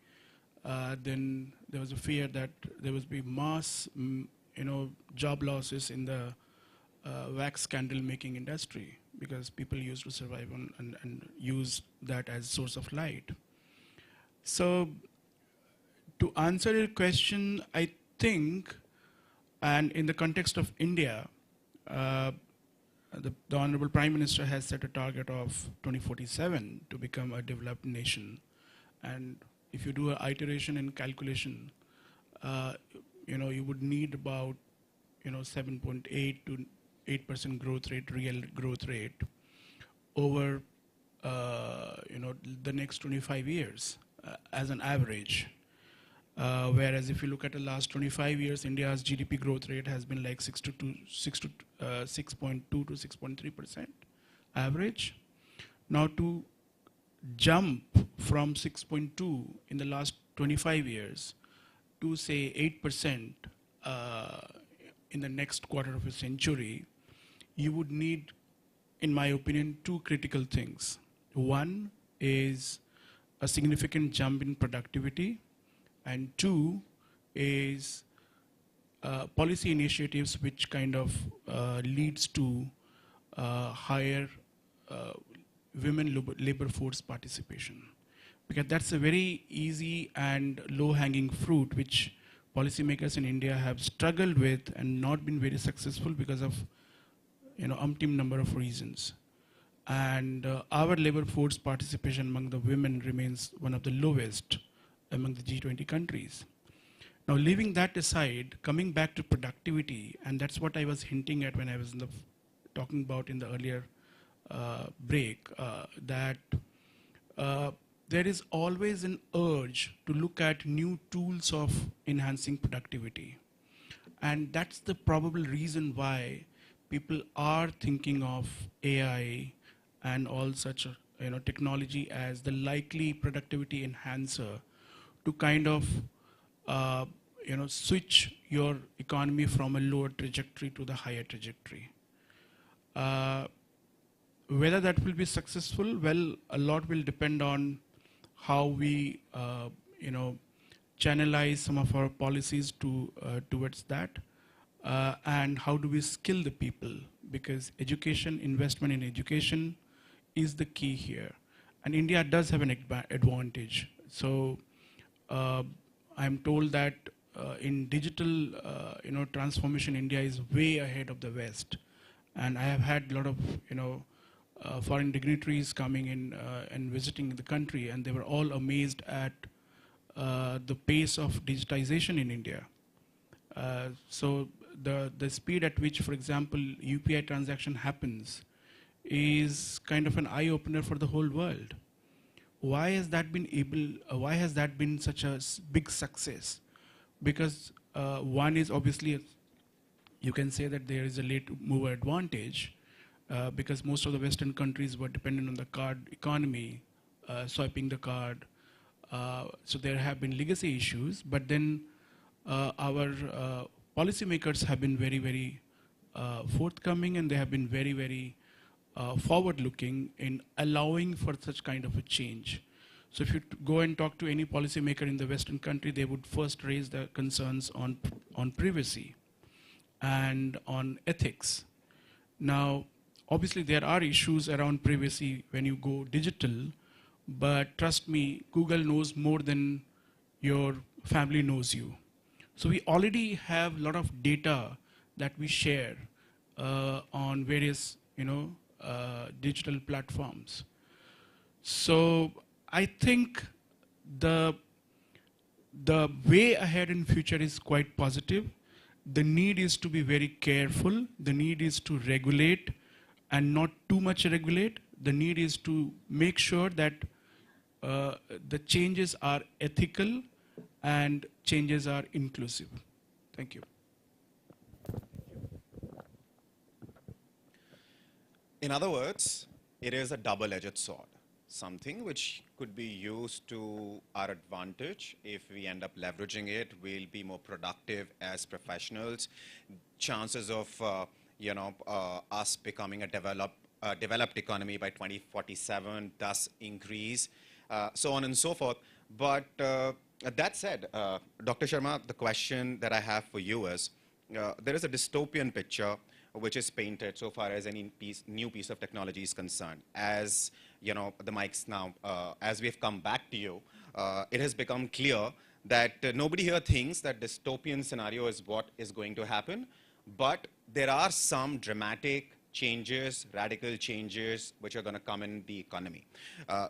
then there was a fear that there would be mass, job losses in the wax candle making industry because people used to survive on and use that as source of light. So to answer your question, I think, and in the context of India, the Honorable Prime Minister has set a target of 2047 to become a developed nation. And if you do an iteration and calculation, you would need about 7.8 to 8% growth rate, real growth rate, over the next 25 years as an average. Whereas if you look at the last 25 years, India's GDP growth rate has been like 6.2 to 6.3% average. Now to jump from 6.2 in the last 25 years to say 8% in the next quarter of a century, you would need, in my opinion, two critical things. One is a significant jump in productivity, and two is policy initiatives which kind of leads to higher women labor force participation. Because that's a very easy and low-hanging fruit which policymakers in India have struggled with and not been very successful because of umpteen number of reasons. And our labor force participation among the women remains one of the lowest among the G20 countries. Now, leaving that aside, coming back to productivity, and that's what I was hinting at when I was talking about in the earlier break, that there is always an urge to look at new tools of enhancing productivity. And that's the probable reason why people are thinking of AI and all such technology as the likely productivity enhancer to kind of switch your economy from a lower trajectory to the higher trajectory. Whether that will be successful, well, a lot will depend on how we channelize some of our policies towards that, and how do we skill the people, because education, investment in education is the key here. And India does have an advantage. So I'm told that in digital transformation, India is way ahead of the West. And I have had a lot of foreign dignitaries coming in and visiting the country, and they were all amazed at the pace of digitization in India. So the speed at which, for example, UPI transaction happens is kind of an eye-opener for the whole world. Why has that been such a big success? Because one is obviously, you can say that there is a late mover advantage, because most of the Western countries were dependent on the card economy, swiping the card. So there have been legacy issues, but then our policymakers have been very, very forthcoming, and they have been very, very forward-looking in allowing for such kind of a change. So if you go and talk to any policymaker in the Western country, they would first raise their concerns on privacy and on ethics. Now, obviously there are issues around privacy when you go digital, but trust me, Google knows more than your family knows you. So we already have a lot of data that we share on various, digital platforms. So I think the way ahead in future is quite positive. The need is to be very careful. The need is to regulate and not too much regulate. The need is to make sure that the changes are ethical and changes are inclusive. Thank you. In other words, it is a double-edged sword. something which could be used to our advantage. If we end up leveraging it, we'll be more productive as professionals. Chances of us becoming a developed economy by 2047 thus increase, so on and so forth. But that said, Dr. Sharma, the question that I have for you is, there is a dystopian picture which is painted so far as any new piece of technology is concerned. As you know, the mics now, as we've come back to you, it has become clear that nobody here thinks that dystopian scenario is what is going to happen, but there are some dramatic changes, radical changes, which are going to come in the economy.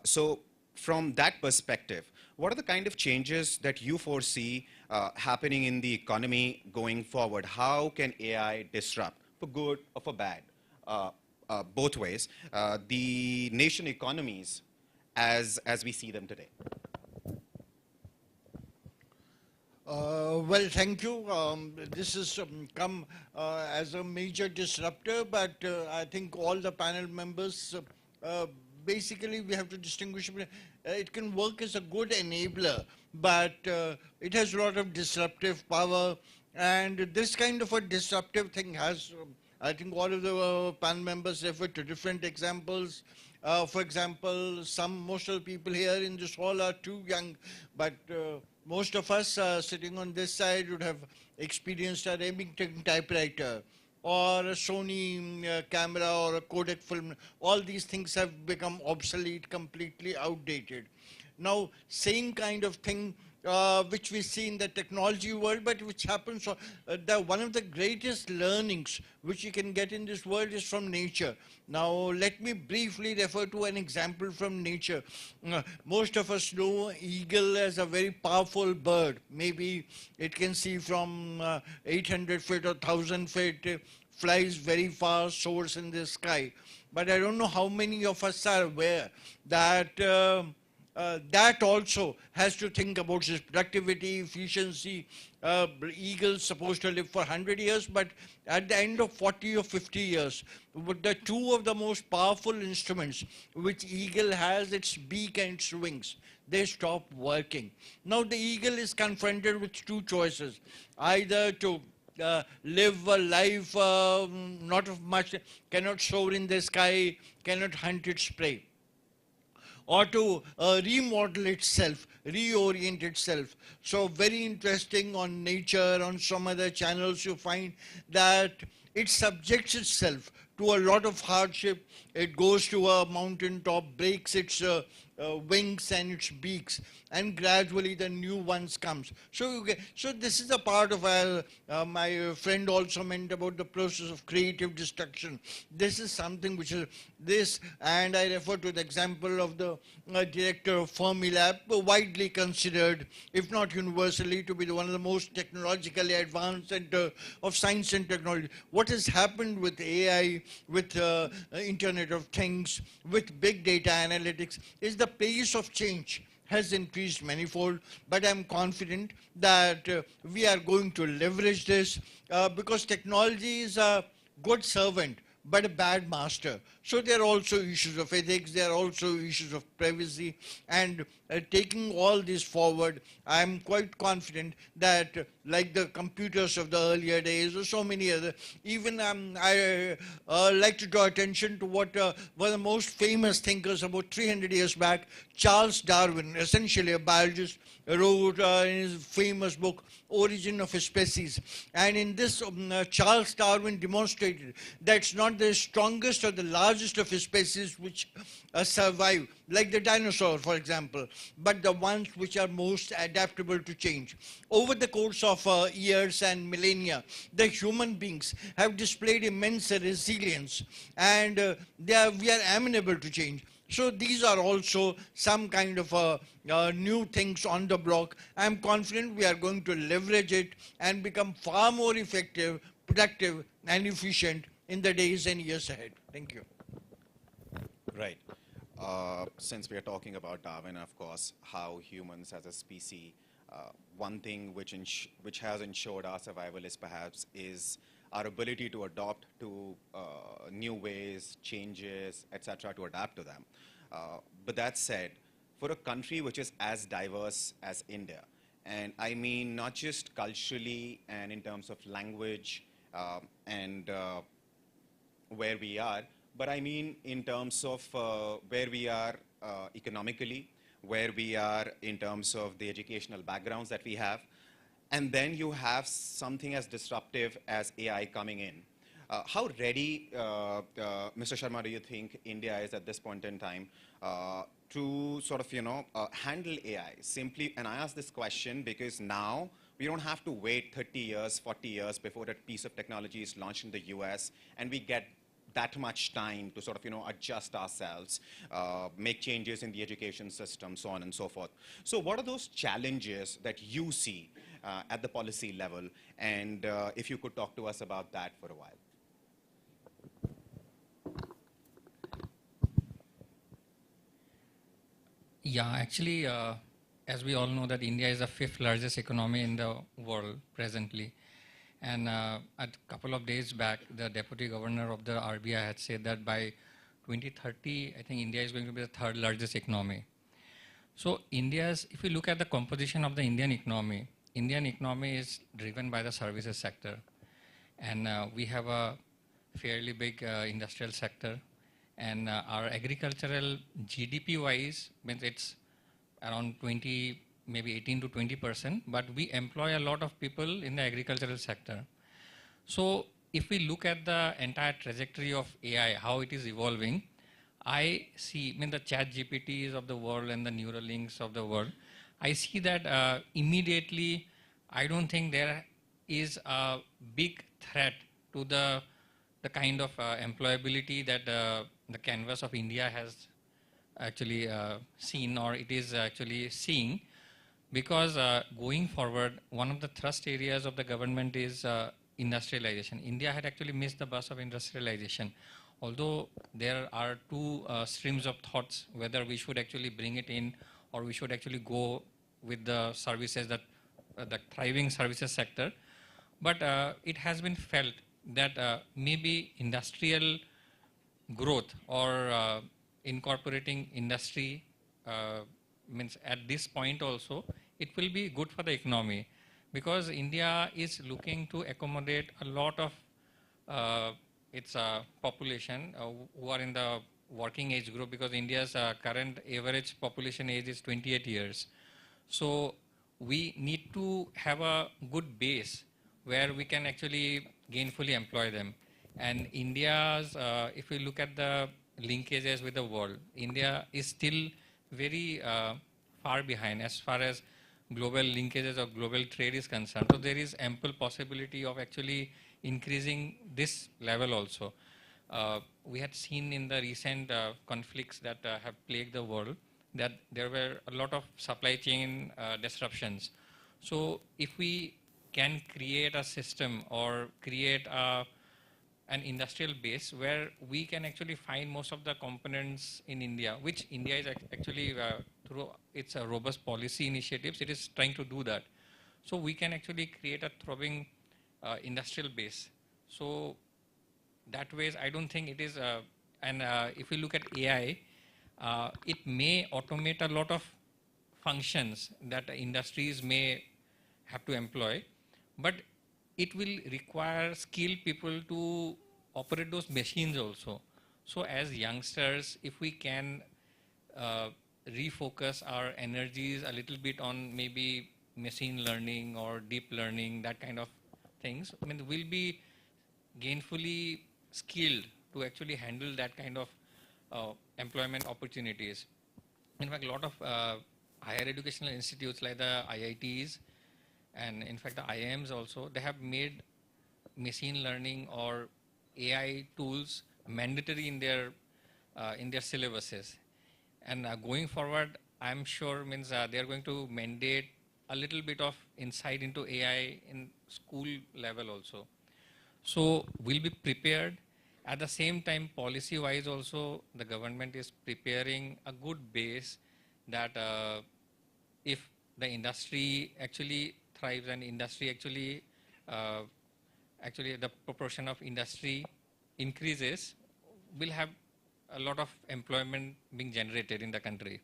So from that perspective, what are the kind of changes that you foresee happening in the economy going forward? How can AI disrupt, for good or for bad, both ways, the nation economies as we see them today? Well, thank you. This has come as a major disruptor, but I think all the panel members, basically we have to distinguish. It can work as a good enabler, but it has a lot of disruptive power, and this kind of a disruptive thing has, I think all of the panel members referred to different examples. For example, most of the people here in this hall are too young, but most of us sitting on this side would have experienced a Remington typewriter or a Sony camera or a Kodak film. All these things have become obsolete, completely outdated. Now, same kind of thing which we see in the technology world, but which happens, one of the greatest learnings which you can get in this world is from nature. Now, let me briefly refer to an example from nature. Most of us know eagle as a very powerful bird. Maybe it can see from 800 feet or 1,000 feet, flies very fast, soars in the sky. But I don't know how many of us are aware that that also has to think about its productivity, efficiency. Eagle's supposed to live for 100 years, but at the end of 40 or 50 years, the two of the most powerful instruments which eagle has, its beak and its wings, they stop working. Now the eagle is confronted with two choices: either to live a life not of much, cannot soar in the sky, cannot hunt its prey, or to remodel itself, reorient itself. So very interesting on Nature, on some other channels, you find that it subjects itself to a lot of hardship. It goes to a mountain top, breaks its wings and its beaks, and gradually the new ones comes. So this is a part of my friend also meant about the process of creative destruction. This is something which is this, and I refer to the example of the director of Fermilab, widely considered, if not universally, to be one of the most technologically advanced center of science and technology. What has happened with AI, with Internet of Things, with big data analytics, is the pace of change has increased manifold, but I'm confident that we are going to leverage this because technology is a good servant but a bad master. So there are also issues of ethics, there are also issues of privacy, and taking all this forward, I'm quite confident that like the computers of the earlier days or so many other, even I like to draw attention to what one of the most famous thinkers about 300 years back, Charles Darwin, essentially a biologist, wrote in his famous book, Origin of a Species. And in this, Charles Darwin demonstrated that it's not the strongest or the largest of his species which survive, like the dinosaur, for example, but the ones which are most adaptable to change. Over the course of years and millennia, the human beings have displayed immense resilience, and we are amenable to change. So these are also some kind of new things on the block. I'm confident we are going to leverage it and become far more effective, productive, and efficient in the days and years ahead. Thank you. Right. Since we are talking about Darwin, of course, how humans as a species, one thing which has ensured our survival is our ability to adopt to new ways, changes, etc., to adapt to them. But that said, for a country which is as diverse as India, and I mean not just culturally and in terms of language and where we are, but I mean in terms of where we are economically, where we are in terms of the educational backgrounds that we have, and then you have something as disruptive as AI coming in. How ready, Mr. Sharma, do you think India is at this point in time to sort of, handle AI? Simply, and I ask this question because now we don't have to wait 30 years, 40 years before that piece of technology is launched in the US, and we get that much time to sort of, adjust ourselves, make changes in the education system, so on and so forth. So what are those challenges that you see at the policy level? And if you could talk to us about that for a while. Yeah, actually, as we all know that India is the 5th largest economy in the world presently. And a couple of days back, the Deputy Governor of the RBI had said that by 2030, I think India is going to be the 3rd largest economy. So if you look at the composition of the Indian economy is driven by the services sector. And we have a fairly big industrial sector. And our agricultural GDP-wise, means it's around 20, maybe 18 to 20%, but we employ a lot of people in the agricultural sector. So if we look at the entire trajectory of AI, how it is evolving, I see, the chat GPTs of the world and the Neuralinks of the world, I see that immediately, I don't think there is a big threat to the kind of employability that the canvas of India has actually seen, or it is actually seeing, because going forward, one of the thrust areas of the government is industrialization. India had actually missed the bus of industrialization. Although there are two streams of thoughts, whether we should actually bring it in or we should actually go with the services, that the thriving services sector. But it has been felt that maybe industrial growth or incorporating industry means at this point also, it will be good for the economy, because India is looking to accommodate a lot of its population who are in the working age group, because India's current average population age is 28 years. So we need to have a good base where we can actually gainfully employ them. And India's, if we look at the linkages with the world, India is still very far behind as far as global linkages or global trade is concerned. So there is ample possibility of actually increasing this level also. We had seen in the recent conflicts that have plagued the world that there were a lot of supply chain disruptions. So if we can create a system or create an industrial base where we can actually find most of the components in India, which India is actually through its robust policy initiatives, it is trying to do that. So we can actually create a thriving industrial base. So that ways, I don't think it is, and if we look at AI, it may automate a lot of functions that industries may have to employ, but it will require skilled people to operate those machines also. So as youngsters, if we can refocus our energies a little bit on maybe machine learning or deep learning, that kind of things, I mean, we'll be gainfully skilled to actually handle that kind of employment opportunities. In fact, a lot of higher educational institutes like the IITs and in fact the IIMs also, they have made machine learning or AI tools mandatory in their syllabuses. And going forward, I'm sure means they are going to mandate a little bit of insight into AI in school level also. So we'll be prepared. At the same time, policy-wise also, the government is preparing a good base that if the industry actually thrives and industry actually the proportion of industry increases, we'll have a lot of employment being generated in the country.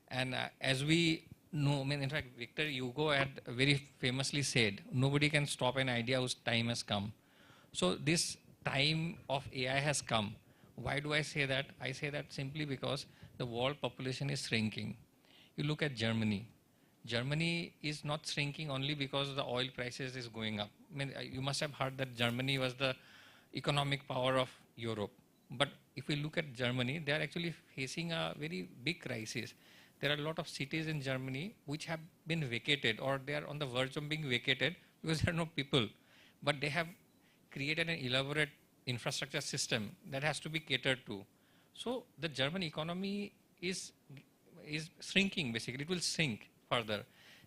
And as we know, I mean, in fact, Victor Hugo had very famously said, nobody can stop an idea whose time has come. So this time of AI has come. Why do I say that? I say that simply because the world population is shrinking. You look at Germany. Germany is not shrinking only because the oil prices is going up. I mean, you must have heard that Germany was the economic power of Europe. But if we look at Germany, they are actually facing a very big crisis. There are a lot of cities in Germany which have been vacated, or they are on the verge of being vacated because there are no people. But they have created an elaborate infrastructure system that has to be catered to. So the German economy is shrinking, basically. It will shrink further.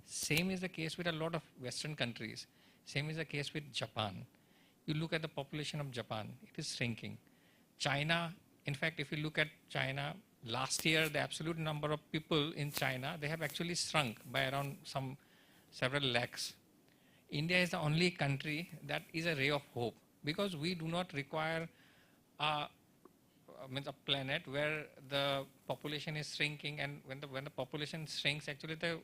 Same is the case with a lot of Western countries. Same is the case with Japan. You look at the population of Japan, it is shrinking. China, in fact, if you look at China, last year, the absolute number of people in China, they have actually shrunk by around several lakhs. India is the only country that is a ray of hope, because we do not require a planet where the population is shrinking, and when the population shrinks, actually the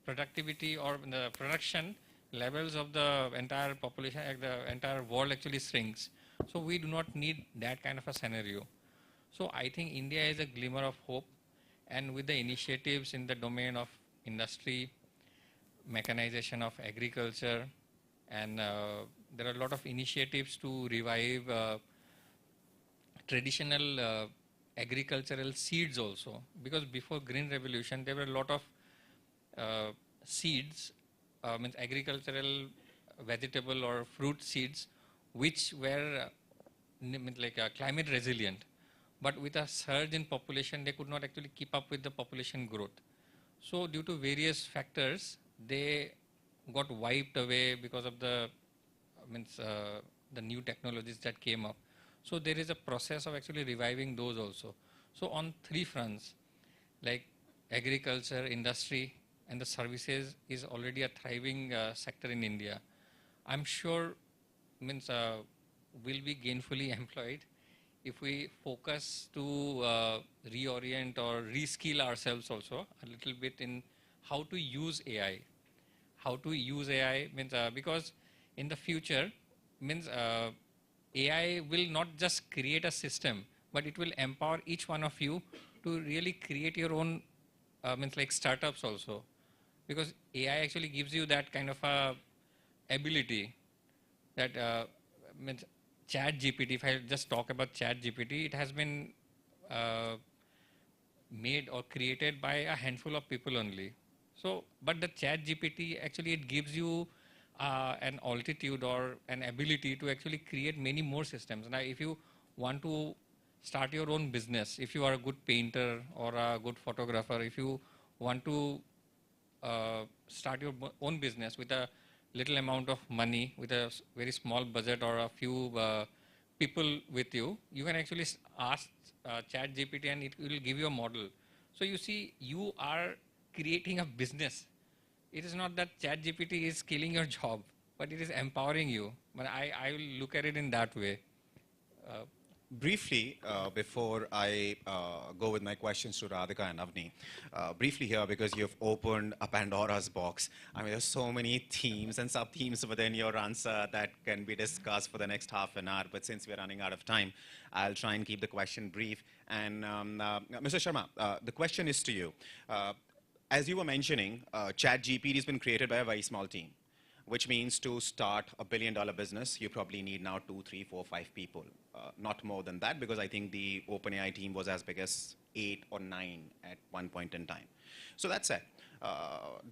productivity or the production levels of the entire population, the entire world actually shrinks. So we do not need that kind of a scenario. So I think India is a glimmer of hope, and with the initiatives in the domain of industry, mechanization of agriculture, and there are a lot of initiatives to revive traditional agricultural seeds also, because before Green Revolution there were a lot of seeds, means agricultural vegetable or fruit seeds which were climate resilient, but with a surge in population they could not actually keep up with the population growth. So due to various factors they got wiped away because of the new technologies that came up. So there is a process of actually reviving those also. So on three fronts, like agriculture, industry, and the services is already a thriving sector in India. I'm sure will be gainfully employed if we focus to reorient or reskill ourselves also a little bit in how to use AI. How to use AI means because in the future AI will not just create a system, but it will empower each one of you to really create your own startups also, because AI actually gives you that kind of a ability that Chat GPT. If I just talk about Chat GPT, it has been made or created by a handful of people only. So, but the Chat GPT actually it gives you an altitude or an ability to actually create many more systems. Now, if you want to start your own business, if you are a good painter or a good photographer, if you want to start your own business with a little amount of money, with a very small budget or a few people with you, you can actually ask Chat GPT and it will give you a model. So you see, you are creating a business. It is not that Chat GPT is killing your job, but it is empowering you. But I will look at it in that way. Briefly, before I go with my questions to Radhika and Avni, briefly here, because you've opened a Pandora's box. I mean, there's so many themes and sub-themes within your answer that can be discussed for the next half an hour, but since we're running out of time, I'll try and keep the question brief. And Mr. Sharma, the question is to you. As you were mentioning, ChatGPT has been created by a very small team, which means to start a billion-dollar business, you probably need now 2, 3, 4, 5 people. Not more than that, because I think the OpenAI team was as big as 8 or 9 at one point in time. So that said,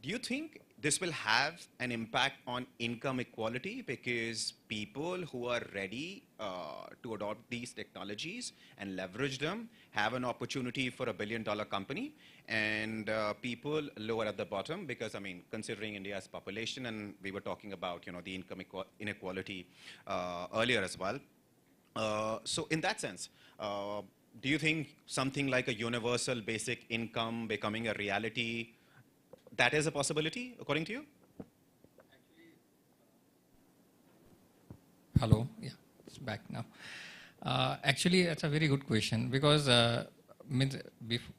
do you think this will have an impact on income equality? Because people who are ready to adopt these technologies and leverage them have an opportunity for a billion-dollar company, and people lower at the bottom, because I mean, considering India's population, and we were talking about the income inequality earlier as well. So in that sense, do you think something like a universal basic income becoming a reality, that is a possibility according to you? Hello, yeah, it's back now. Actually, that's a very good question because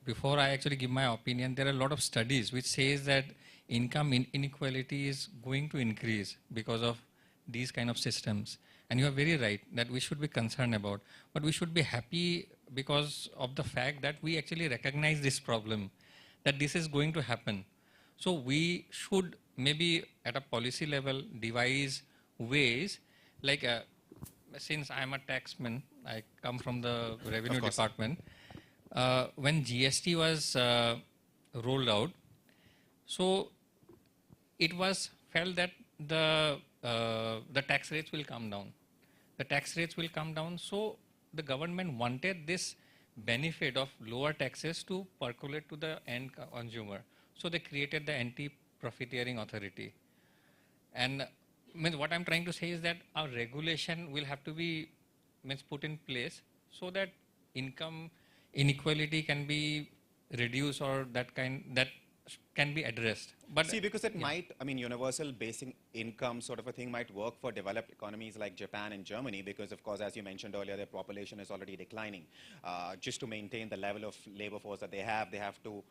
before I actually give my opinion, there are a lot of studies which says that income inequality is going to increase because of these kind of systems. And you are very right that we should be concerned about, but we should be happy because of the fact that we actually recognize this problem, that this is going to happen. So we should maybe at a policy level devise ways like since I'm a taxman, I come from the revenue department. When GST was rolled out, so it was felt that the tax rates will come down. The tax rates will come down. So the government wanted this benefit of lower taxes to percolate to the end consumer. So they created the anti-profiteering authority. And what I'm trying to say is that our regulation will have to be put in place so that income inequality can be reduced or that can be addressed. But see, because it might, I mean, universal basic income sort of a thing might work for developed economies like Japan and Germany because, of course, as you mentioned earlier, their population is already declining. Just to maintain the level of labor force that they have to,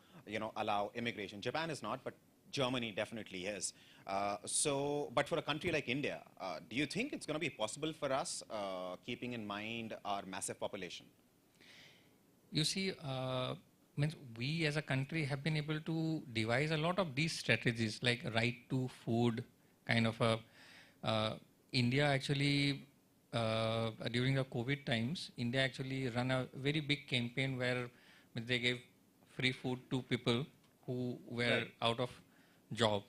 allow immigration. Japan is not, but Germany definitely is. But for a country like India, do you think it's going to be possible for us, keeping in mind our massive population? You see, we as a country have been able to devise a lot of these strategies like right to food kind of India actually during the COVID times, India actually ran a very big campaign where they gave free food to people who were out of job.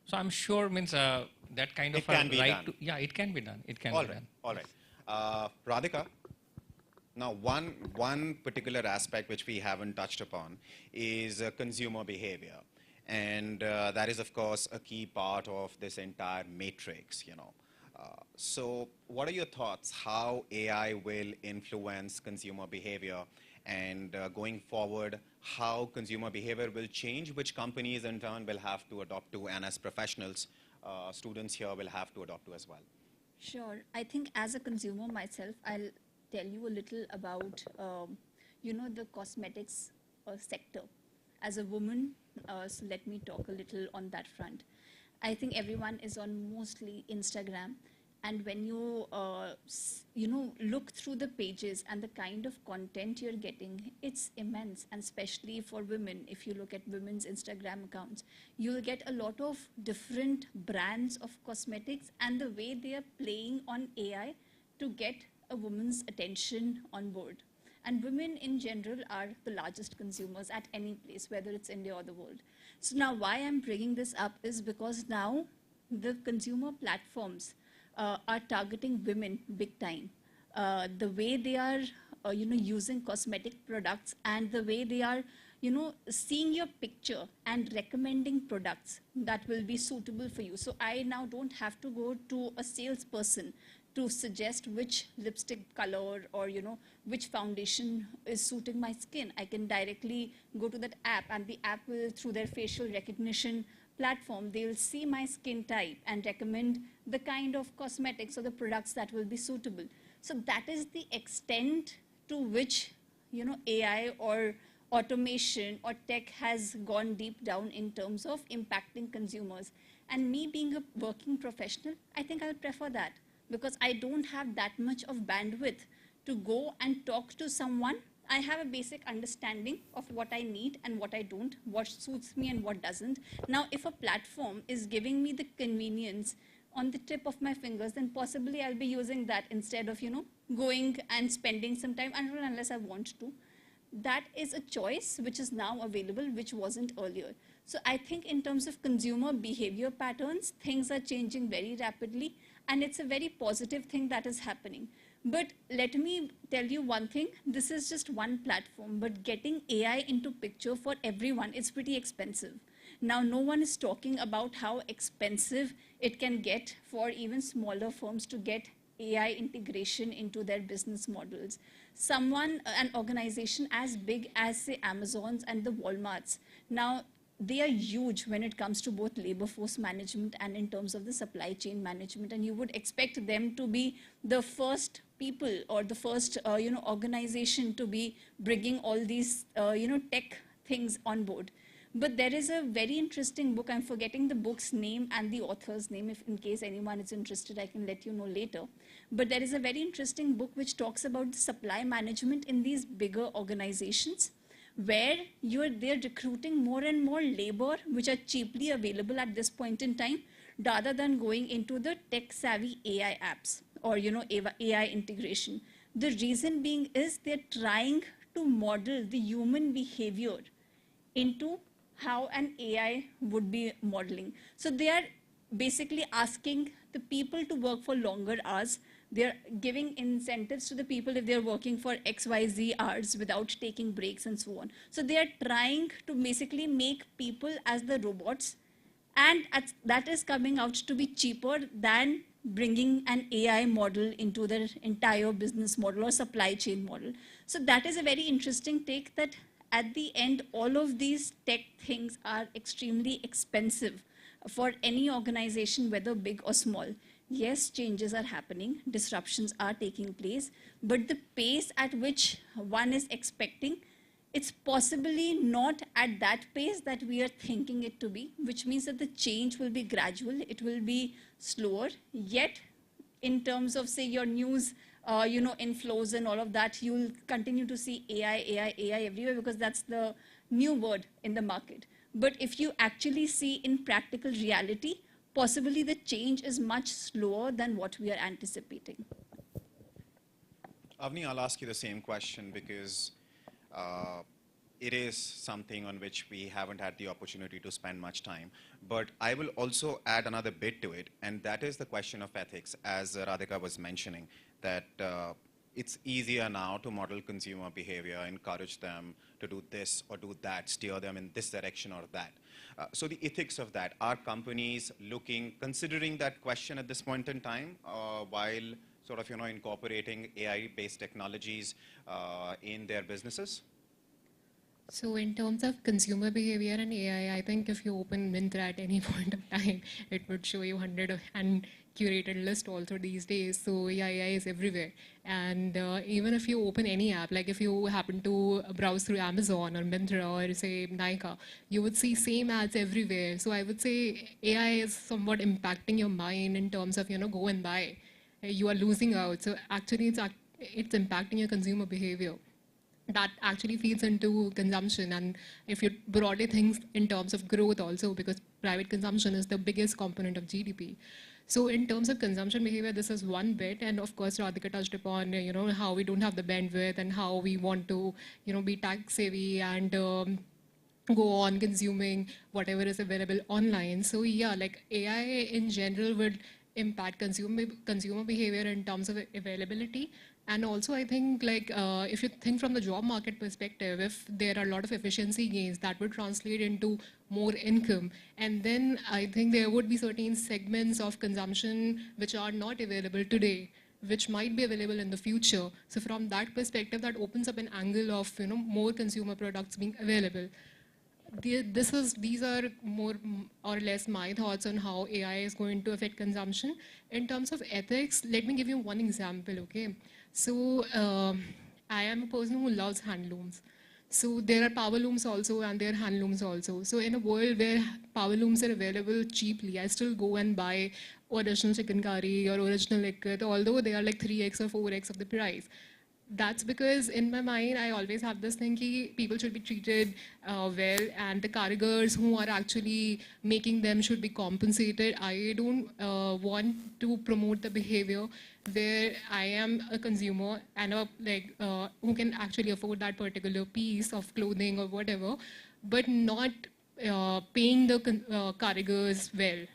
So I'm sure that kind of can be right done. to, it can be done. It can All be right. done. All right. Radhika, now one particular aspect which we haven't touched upon is consumer behavior. And that is, of course, a key part of this entire matrix, So what are your thoughts how AI will influence consumer behavior and going forward, how consumer behavior will change, which companies in turn will have to adopt to, and as professionals, students here will have to adopt to as well? Sure. I think as a consumer myself, I'll tell you a little about, the cosmetics sector. As a woman, so let me talk a little on that front. I think everyone is on mostly Instagram. And when you, look through the pages and the kind of content you're getting, it's immense. And especially for women, if you look at women's Instagram accounts, you'll get a lot of different brands of cosmetics and the way they are playing on AI to get a woman's attention on board. And women in general are the largest consumers at any place, whether it's India or the world. So now why I'm bringing this up is because now the consumer platforms are targeting women big time. The way they are, using cosmetic products and the way they are, seeing your picture and recommending products that will be suitable for you. So I now don't have to go to a salesperson to suggest which lipstick color or, which foundation is suiting my skin. I can directly go to that app and the app will, through their facial recognition platform, they will see my skin type and recommend the kind of cosmetics or the products that will be suitable. So that is the extent to which, AI or automation or tech has gone deep down in terms of impacting consumers. And me being a working professional, I think I'll prefer that because I don't have that much of bandwidth to go and talk to someone. I have a basic understanding of what I need and what I don't, what suits me and what doesn't. Now, if a platform is giving me the convenience on the tip of my fingers, then possibly I'll be using that instead of, going and spending some time unless I want to. That is a choice which is now available, which wasn't earlier. So I think in terms of consumer behavior patterns, things are changing very rapidly, and it's a very positive thing that is happening. But let me tell you one thing, this is just one platform, but getting AI into picture for everyone is pretty expensive. Now, no one is talking about how expensive it can get for even smaller firms to get AI integration into their business models. An organization as big as, say, Amazon's and the Walmarts, now they are huge when it comes to both labor force management and in terms of the supply chain management. And you would expect them to be the first people or the first organization to be bringing all these tech things on board. But there is a very interesting book. I'm forgetting the book's name and the author's name. If in case anyone is interested, I can let you know later. But there is a very interesting book which talks about the supply management in these bigger organizations, where they're recruiting more and more labor which are cheaply available at this point in time, rather than going into the tech savvy AI apps or AI integration. The reason being is they're trying to model the human behavior into how an AI would be modeling. So they are basically asking the people to work for longer hours. They're giving incentives to the people if they're working for XYZ hours without taking breaks and so on. So they are trying to basically make people as the robots, and that is coming out to be cheaper than bringing an AI model into their entire business model or supply chain model. So that is a very interesting take, that at the end, all of these tech things are extremely expensive for any organization, whether big or small. Yes, changes are happening, disruptions are taking place, but the pace at which one is expecting, it's possibly not at that pace that we are thinking it to be, which means that the change will be gradual, it will be slower, yet in terms of, say, your news inflows and all of that, you'll continue to see AI everywhere, because that's the new word in the market. But if you actually see in practical reality, possibly the change is much slower than what we are anticipating. Avni, I'll ask you the same question, because it is something on which we haven't had the opportunity to spend much time. But I will also add another bit to it, and that is the question of ethics, as Radhika was mentioning, that it's easier now to model consumer behavior, encourage them to do this or do that, steer them in this direction or that. So the ethics of that, are companies considering that question at this point in time, while sort of incorporating AI-based technologies in their businesses? So in terms of consumer behavior and AI, I think if you open Myntra at any point of time, it would show you 100 and curated list also these days. So AI is everywhere. And even if you open any app, like if you happen to browse through Amazon or Myntra or say Nykaa, you would see same ads everywhere. So I would say AI is somewhat impacting your mind in terms of, go and buy. You are losing out. So actually it's impacting your consumer behavior. That actually feeds into consumption, and if you broadly think in terms of growth also, because private consumption is the biggest component of GDP. So in terms of consumption behavior, this is one bit, and of course Radhika touched upon how we don't have the bandwidth and how we want to be tech savvy and go on consuming whatever is available online. So yeah, like AI in general would impact consumer behavior in terms of availability. And also, I think, like, if you think from the job market perspective, if there are a lot of efficiency gains, that would translate into more income. And then I think there would be certain segments of consumption which are not available today, which might be available in the future. So from that perspective, that opens up an angle of, more consumer products being available. These are more or less my thoughts on how AI is going to affect consumption. In terms of ethics, let me give you one example, okay? So I am a person who loves handlooms. So there are power looms also and there are hand looms also. So in a world where power looms are available cheaply, I still go and buy original chicken curry or original ikkat, although they are like 3x or 4x of the price. That's because in my mind, I always have this thing that people should be treated well, and the karigars who are actually making them should be compensated. I don't want to promote the behavior where I am a consumer and who can actually afford that particular piece of clothing or whatever, but not paying the karigars well.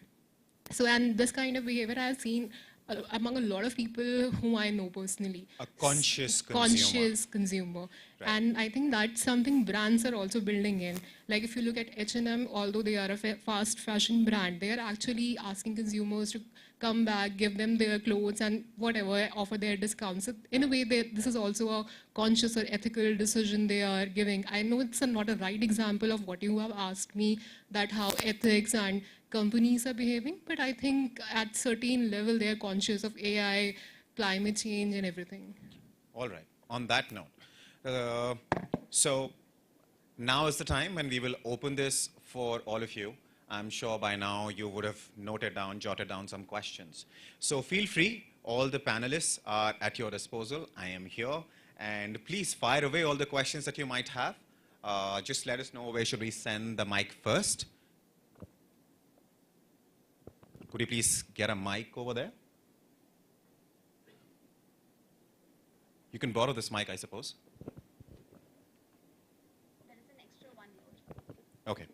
So, and this kind of behavior I have seen among a lot of people whom I know personally. A conscious consumer. Conscious consumer. Right. And I think that's something brands are also building in. Like if you look at H&M, although they are a fast fashion brand, they are actually asking consumers to come back, give them their clothes and whatever, offer their discounts. So in a way, this is also a conscious or ethical decision they are giving. I know it's not a right example of what you have asked me, that how ethics and companies are behaving, but I think at certain level they are conscious of AI climate change and everything. All right. On that note, so now is the time when we will open this for all of you. I'm sure by now you would have noted down, jotted down some questions. So feel free. All the panelists are at your disposal. I am here. And please fire away all the questions that you might have. Just let us know where should we send the mic first. Could you please get a mic over there? You can borrow this mic, I suppose. There is an extra one here. Okay.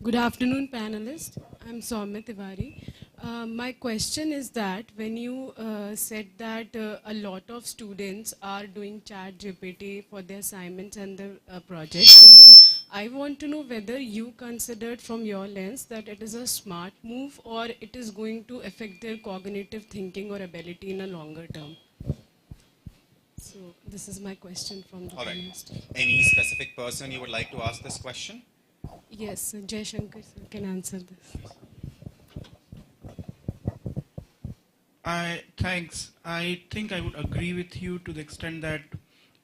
Good afternoon, panelists. I'm Soumya Tiwari. My question is that when you said that a lot of students are doing chat GPT for their assignments and their projects, I want to know whether you considered from your lens that it is a smart move or it is going to affect their cognitive thinking or ability in a longer term. So this is my question from the All right. panelist. Any specific person you would like to ask this question? Yes, Jay Shankar sir can answer this. Thanks. I think I would agree with you to the extent that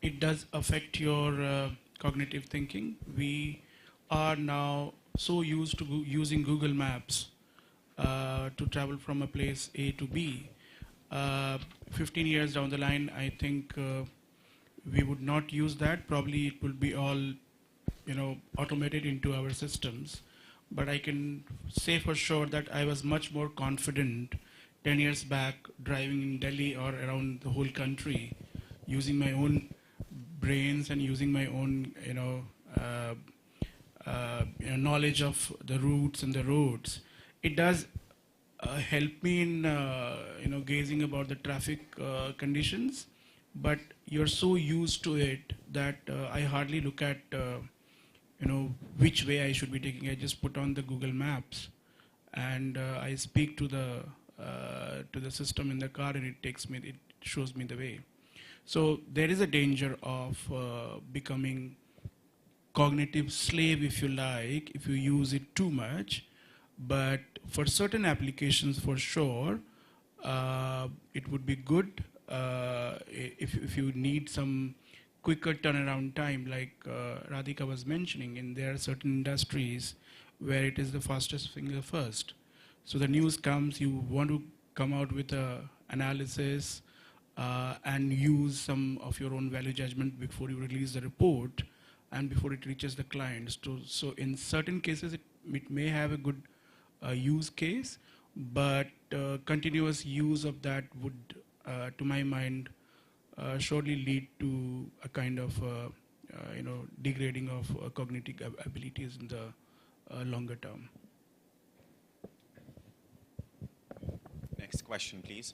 it does affect your cognitive thinking. We are now so used to using Google Maps to travel from a place A to B. 15 years down the line, I think we would not use that. Probably it will be all automated into our systems. But I can say for sure that I was much more confident 10 years back driving in Delhi or around the whole country, using my own brains and using my own knowledge of the routes and the roads. It does help me in gazing about the traffic conditions, but you're so used to it that I hardly look at which way I should be taking. I just put on the Google Maps and I speak to the system in the car, and it shows me the way. So there is a danger of becoming cognitive slave, if you like, if you use it too much. But for certain applications, for sure, it would be good if you need some quicker turnaround time, like Radhika was mentioning, and there are certain industries where it is the fastest finger first. So the news comes, you want to come out with an analysis and use some of your own value judgment before you release the report and before it reaches the clients. So in certain cases, it may have a good use case, but continuous use of that would, to my mind, surely lead to a kind of degrading of cognitive abilities in the longer term. Next question, please.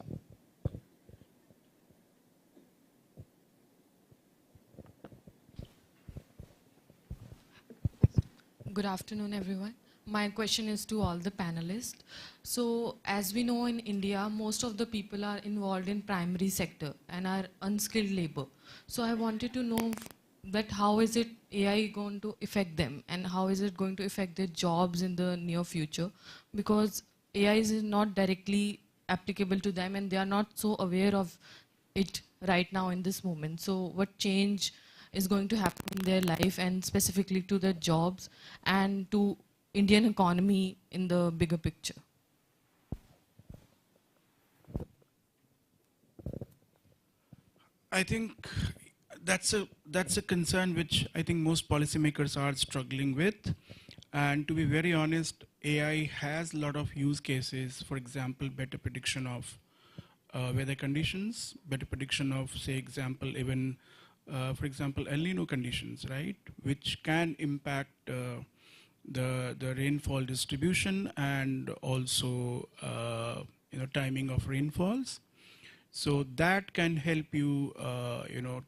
Good afternoon, everyone. My question is to all the panelists. So, as we know in India, most of the people are involved in primary sector and are unskilled labor. So, I wanted to know that how is it AI going to affect them, and how is it going to affect their jobs in the near future? Because AI is not directly applicable to them, and they are not so aware of it right now in this moment. So, what change is going to happen in their life, and specifically to their jobs and to Indian economy in the bigger picture? I think that's a concern which I think most policymakers are struggling with. And to be very honest, AI has a lot of use cases. For example, better prediction of weather conditions, better prediction of, say, example, even for example, El Nino conditions, right, which can impact the rainfall distribution and also timing of rainfalls. So that can help you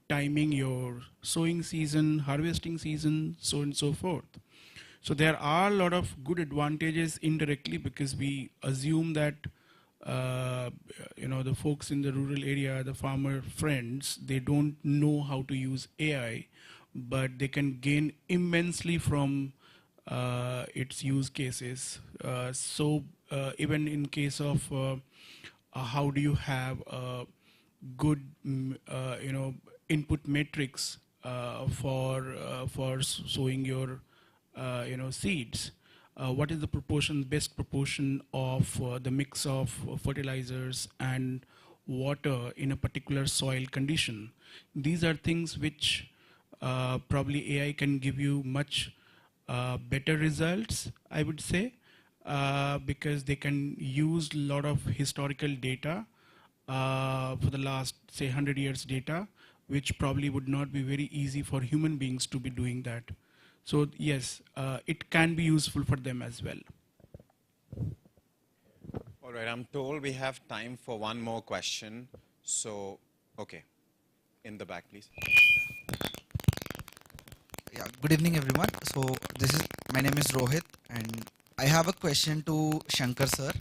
timing your sowing season, harvesting season, so on and so forth. So there are a lot of good advantages indirectly, because we assume that the folks in the rural area, the farmer friends, they don't know how to use AI, but they can gain immensely from its use cases. Even in case of how do you have good input metrics for sowing your seeds. What is the best proportion of the mix of fertilizers and water in a particular soil condition? These are things which probably AI can give you much better results, I would say, because they can use a lot of historical data for the last, say, 100 years data, which probably would not be very easy for human beings to be doing that. So yes, it can be useful for them as well. All right, I'm told we have time for one more question. So, okay, in the back, please. Yeah, good evening, everyone. So my name is Rohit, and I have a question to Shankar sir.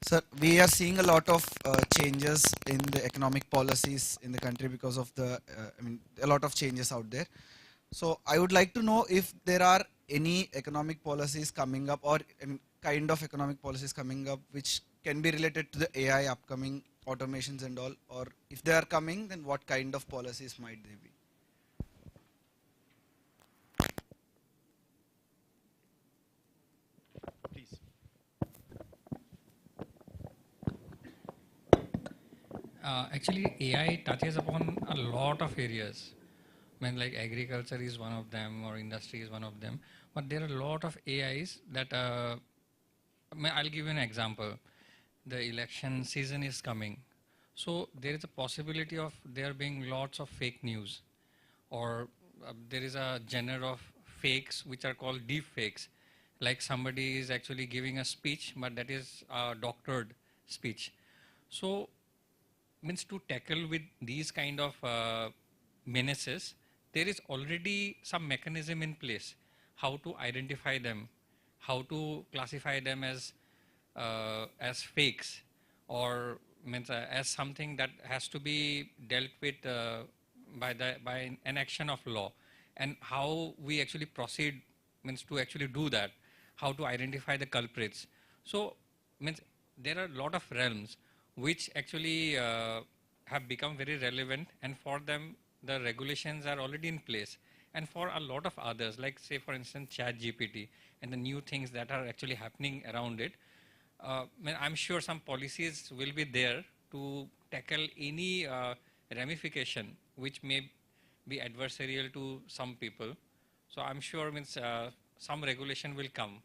Sir, we are seeing a lot of changes in the economic policies in the country because of a lot of changes out there. So I would like to know if there are any economic policies coming up, or kind of economic policies coming up which can be related to the AI upcoming automations and all, or if they are coming, then what kind of policies might they be? Actually, AI touches upon a lot of areas. I mean, like agriculture is one of them, or industry is one of them. But there are a lot of AIs that, I'll give you an example. The election season is coming. So there is a possibility of there being lots of fake news, or there is a genre of fakes which are called deep fakes. Like somebody is actually giving a speech, but that is a doctored speech. So means to tackle with these kind of menaces, there is already some mechanism in place how to identify them, how to classify them as fakes, or means as something that has to be dealt with by an action of law, and how we actually proceed means to actually do that, how to identify the culprits. So means there are a lot of realms which actually have become very relevant, and for them the regulations are already in place. And for a lot of others, like say for instance ChatGPT and the new things that are actually happening around it, I'm sure some policies will be there to tackle any ramification which may be adversarial to some people. So I'm sure some regulation will come.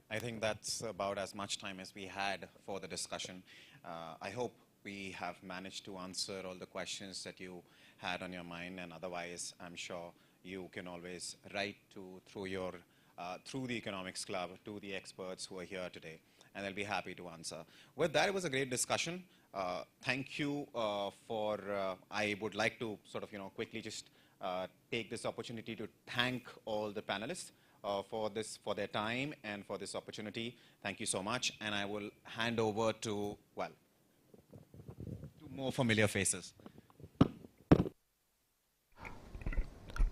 I think that's about as much time as we had for the discussion. I hope we have managed to answer all the questions that you had on your mind, and otherwise I'm sure you can always write through the Economics Club to the experts who are here today, and they'll be happy to answer. With that, it was a great discussion. Thank you I would like to sort of quickly just take this opportunity to thank all the panelists for their time and for this opportunity. Thank you so much, and I will hand over to two more familiar faces.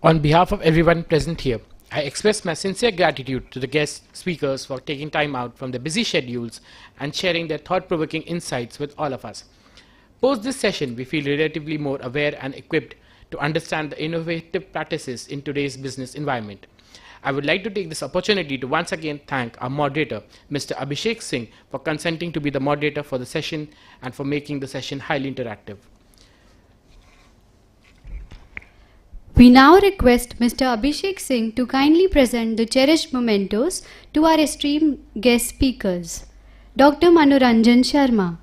On behalf of everyone present here, I express my sincere gratitude to the guest speakers for taking time out from their busy schedules and sharing their thought-provoking insights with all of us. Post this session, we feel relatively more aware and equipped to understand the innovative practices in today's business environment. I would like to take this opportunity to once again thank our moderator, Mr. Abhishek Singh, for consenting to be the moderator for the session and for making the session highly interactive. We now request Mr. Abhishek Singh to kindly present the cherished mementos to our esteemed guest speakers. Dr. Manoranjan Sharma.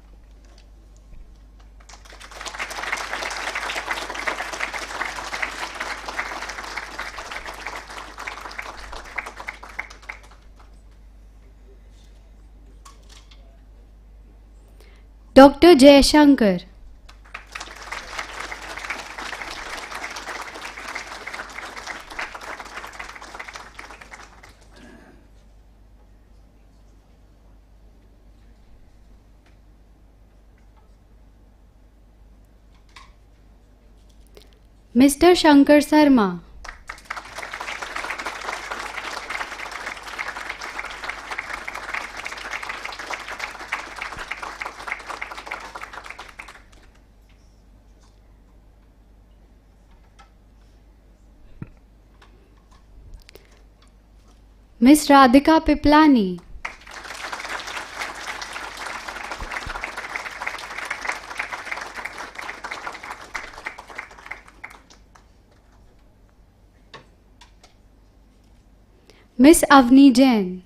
Dr. Jayashankar. Mr. Shankar Sarma. Ms. Radhika Piplani. Ms. Avni Jain.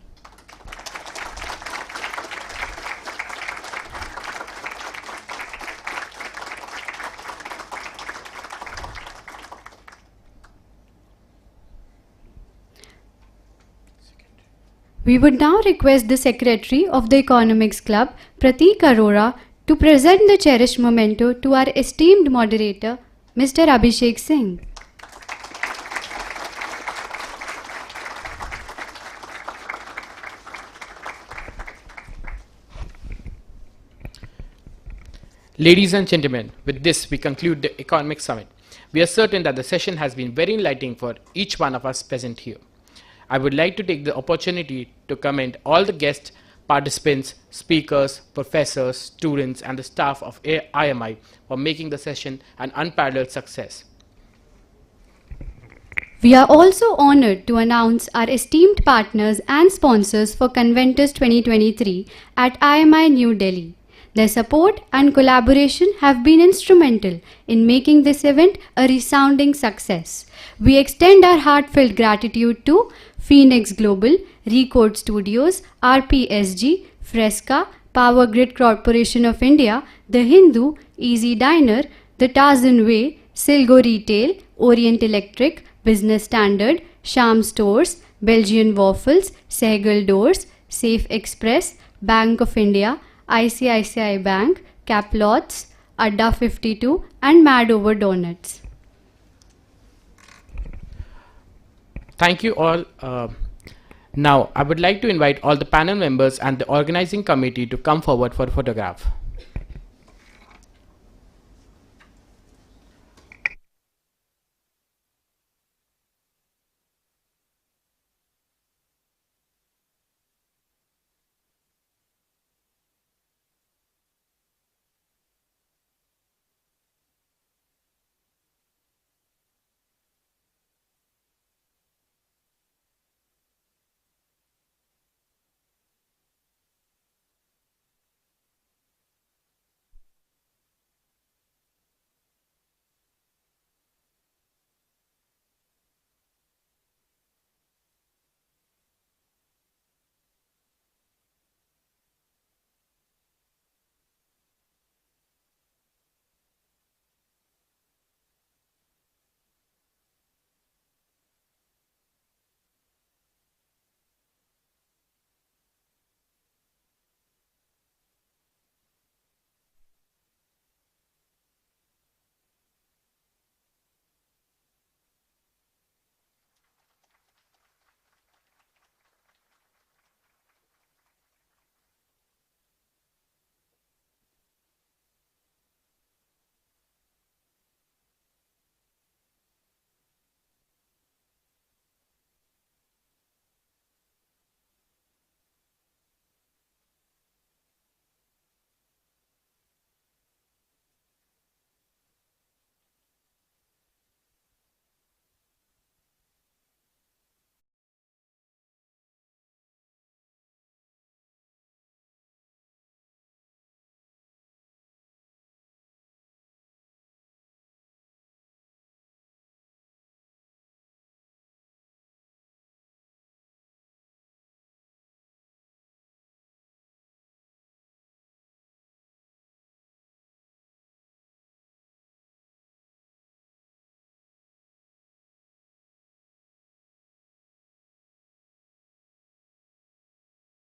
We would now request the Secretary of the Economics Club, Prateek Arora, to present the cherished memento to our esteemed moderator, Mr. Abhishek Singh. Ladies and gentlemen, with this we conclude the Economic Summit. We are certain that the session has been very enlightening for each one of us present here. I would like to take the opportunity to commend all the guest participants, speakers, professors, students and the staff of IMI for making the session an unparalleled success. We are also honored to announce our esteemed partners and sponsors for Conventus 2023 at IMI New Delhi. Their support and collaboration have been instrumental in making this event a resounding success. We extend our heartfelt gratitude to Phoenix Global, Recode Studios, RPSG, Fresca, Power Grid Corporation of India, The Hindu, Easy Diner, The Tarzan Way, Silgo Retail, Orient Electric, Business Standard, Sham Stores, Belgian Waffles, Sehgal Doors, Safe Express, Bank of India, ICICI Bank, Caplots, Adda 52 and Mad Over Donuts. Thank you all. Now, I would like to invite all the panel members and the organizing committee to come forward for a photograph.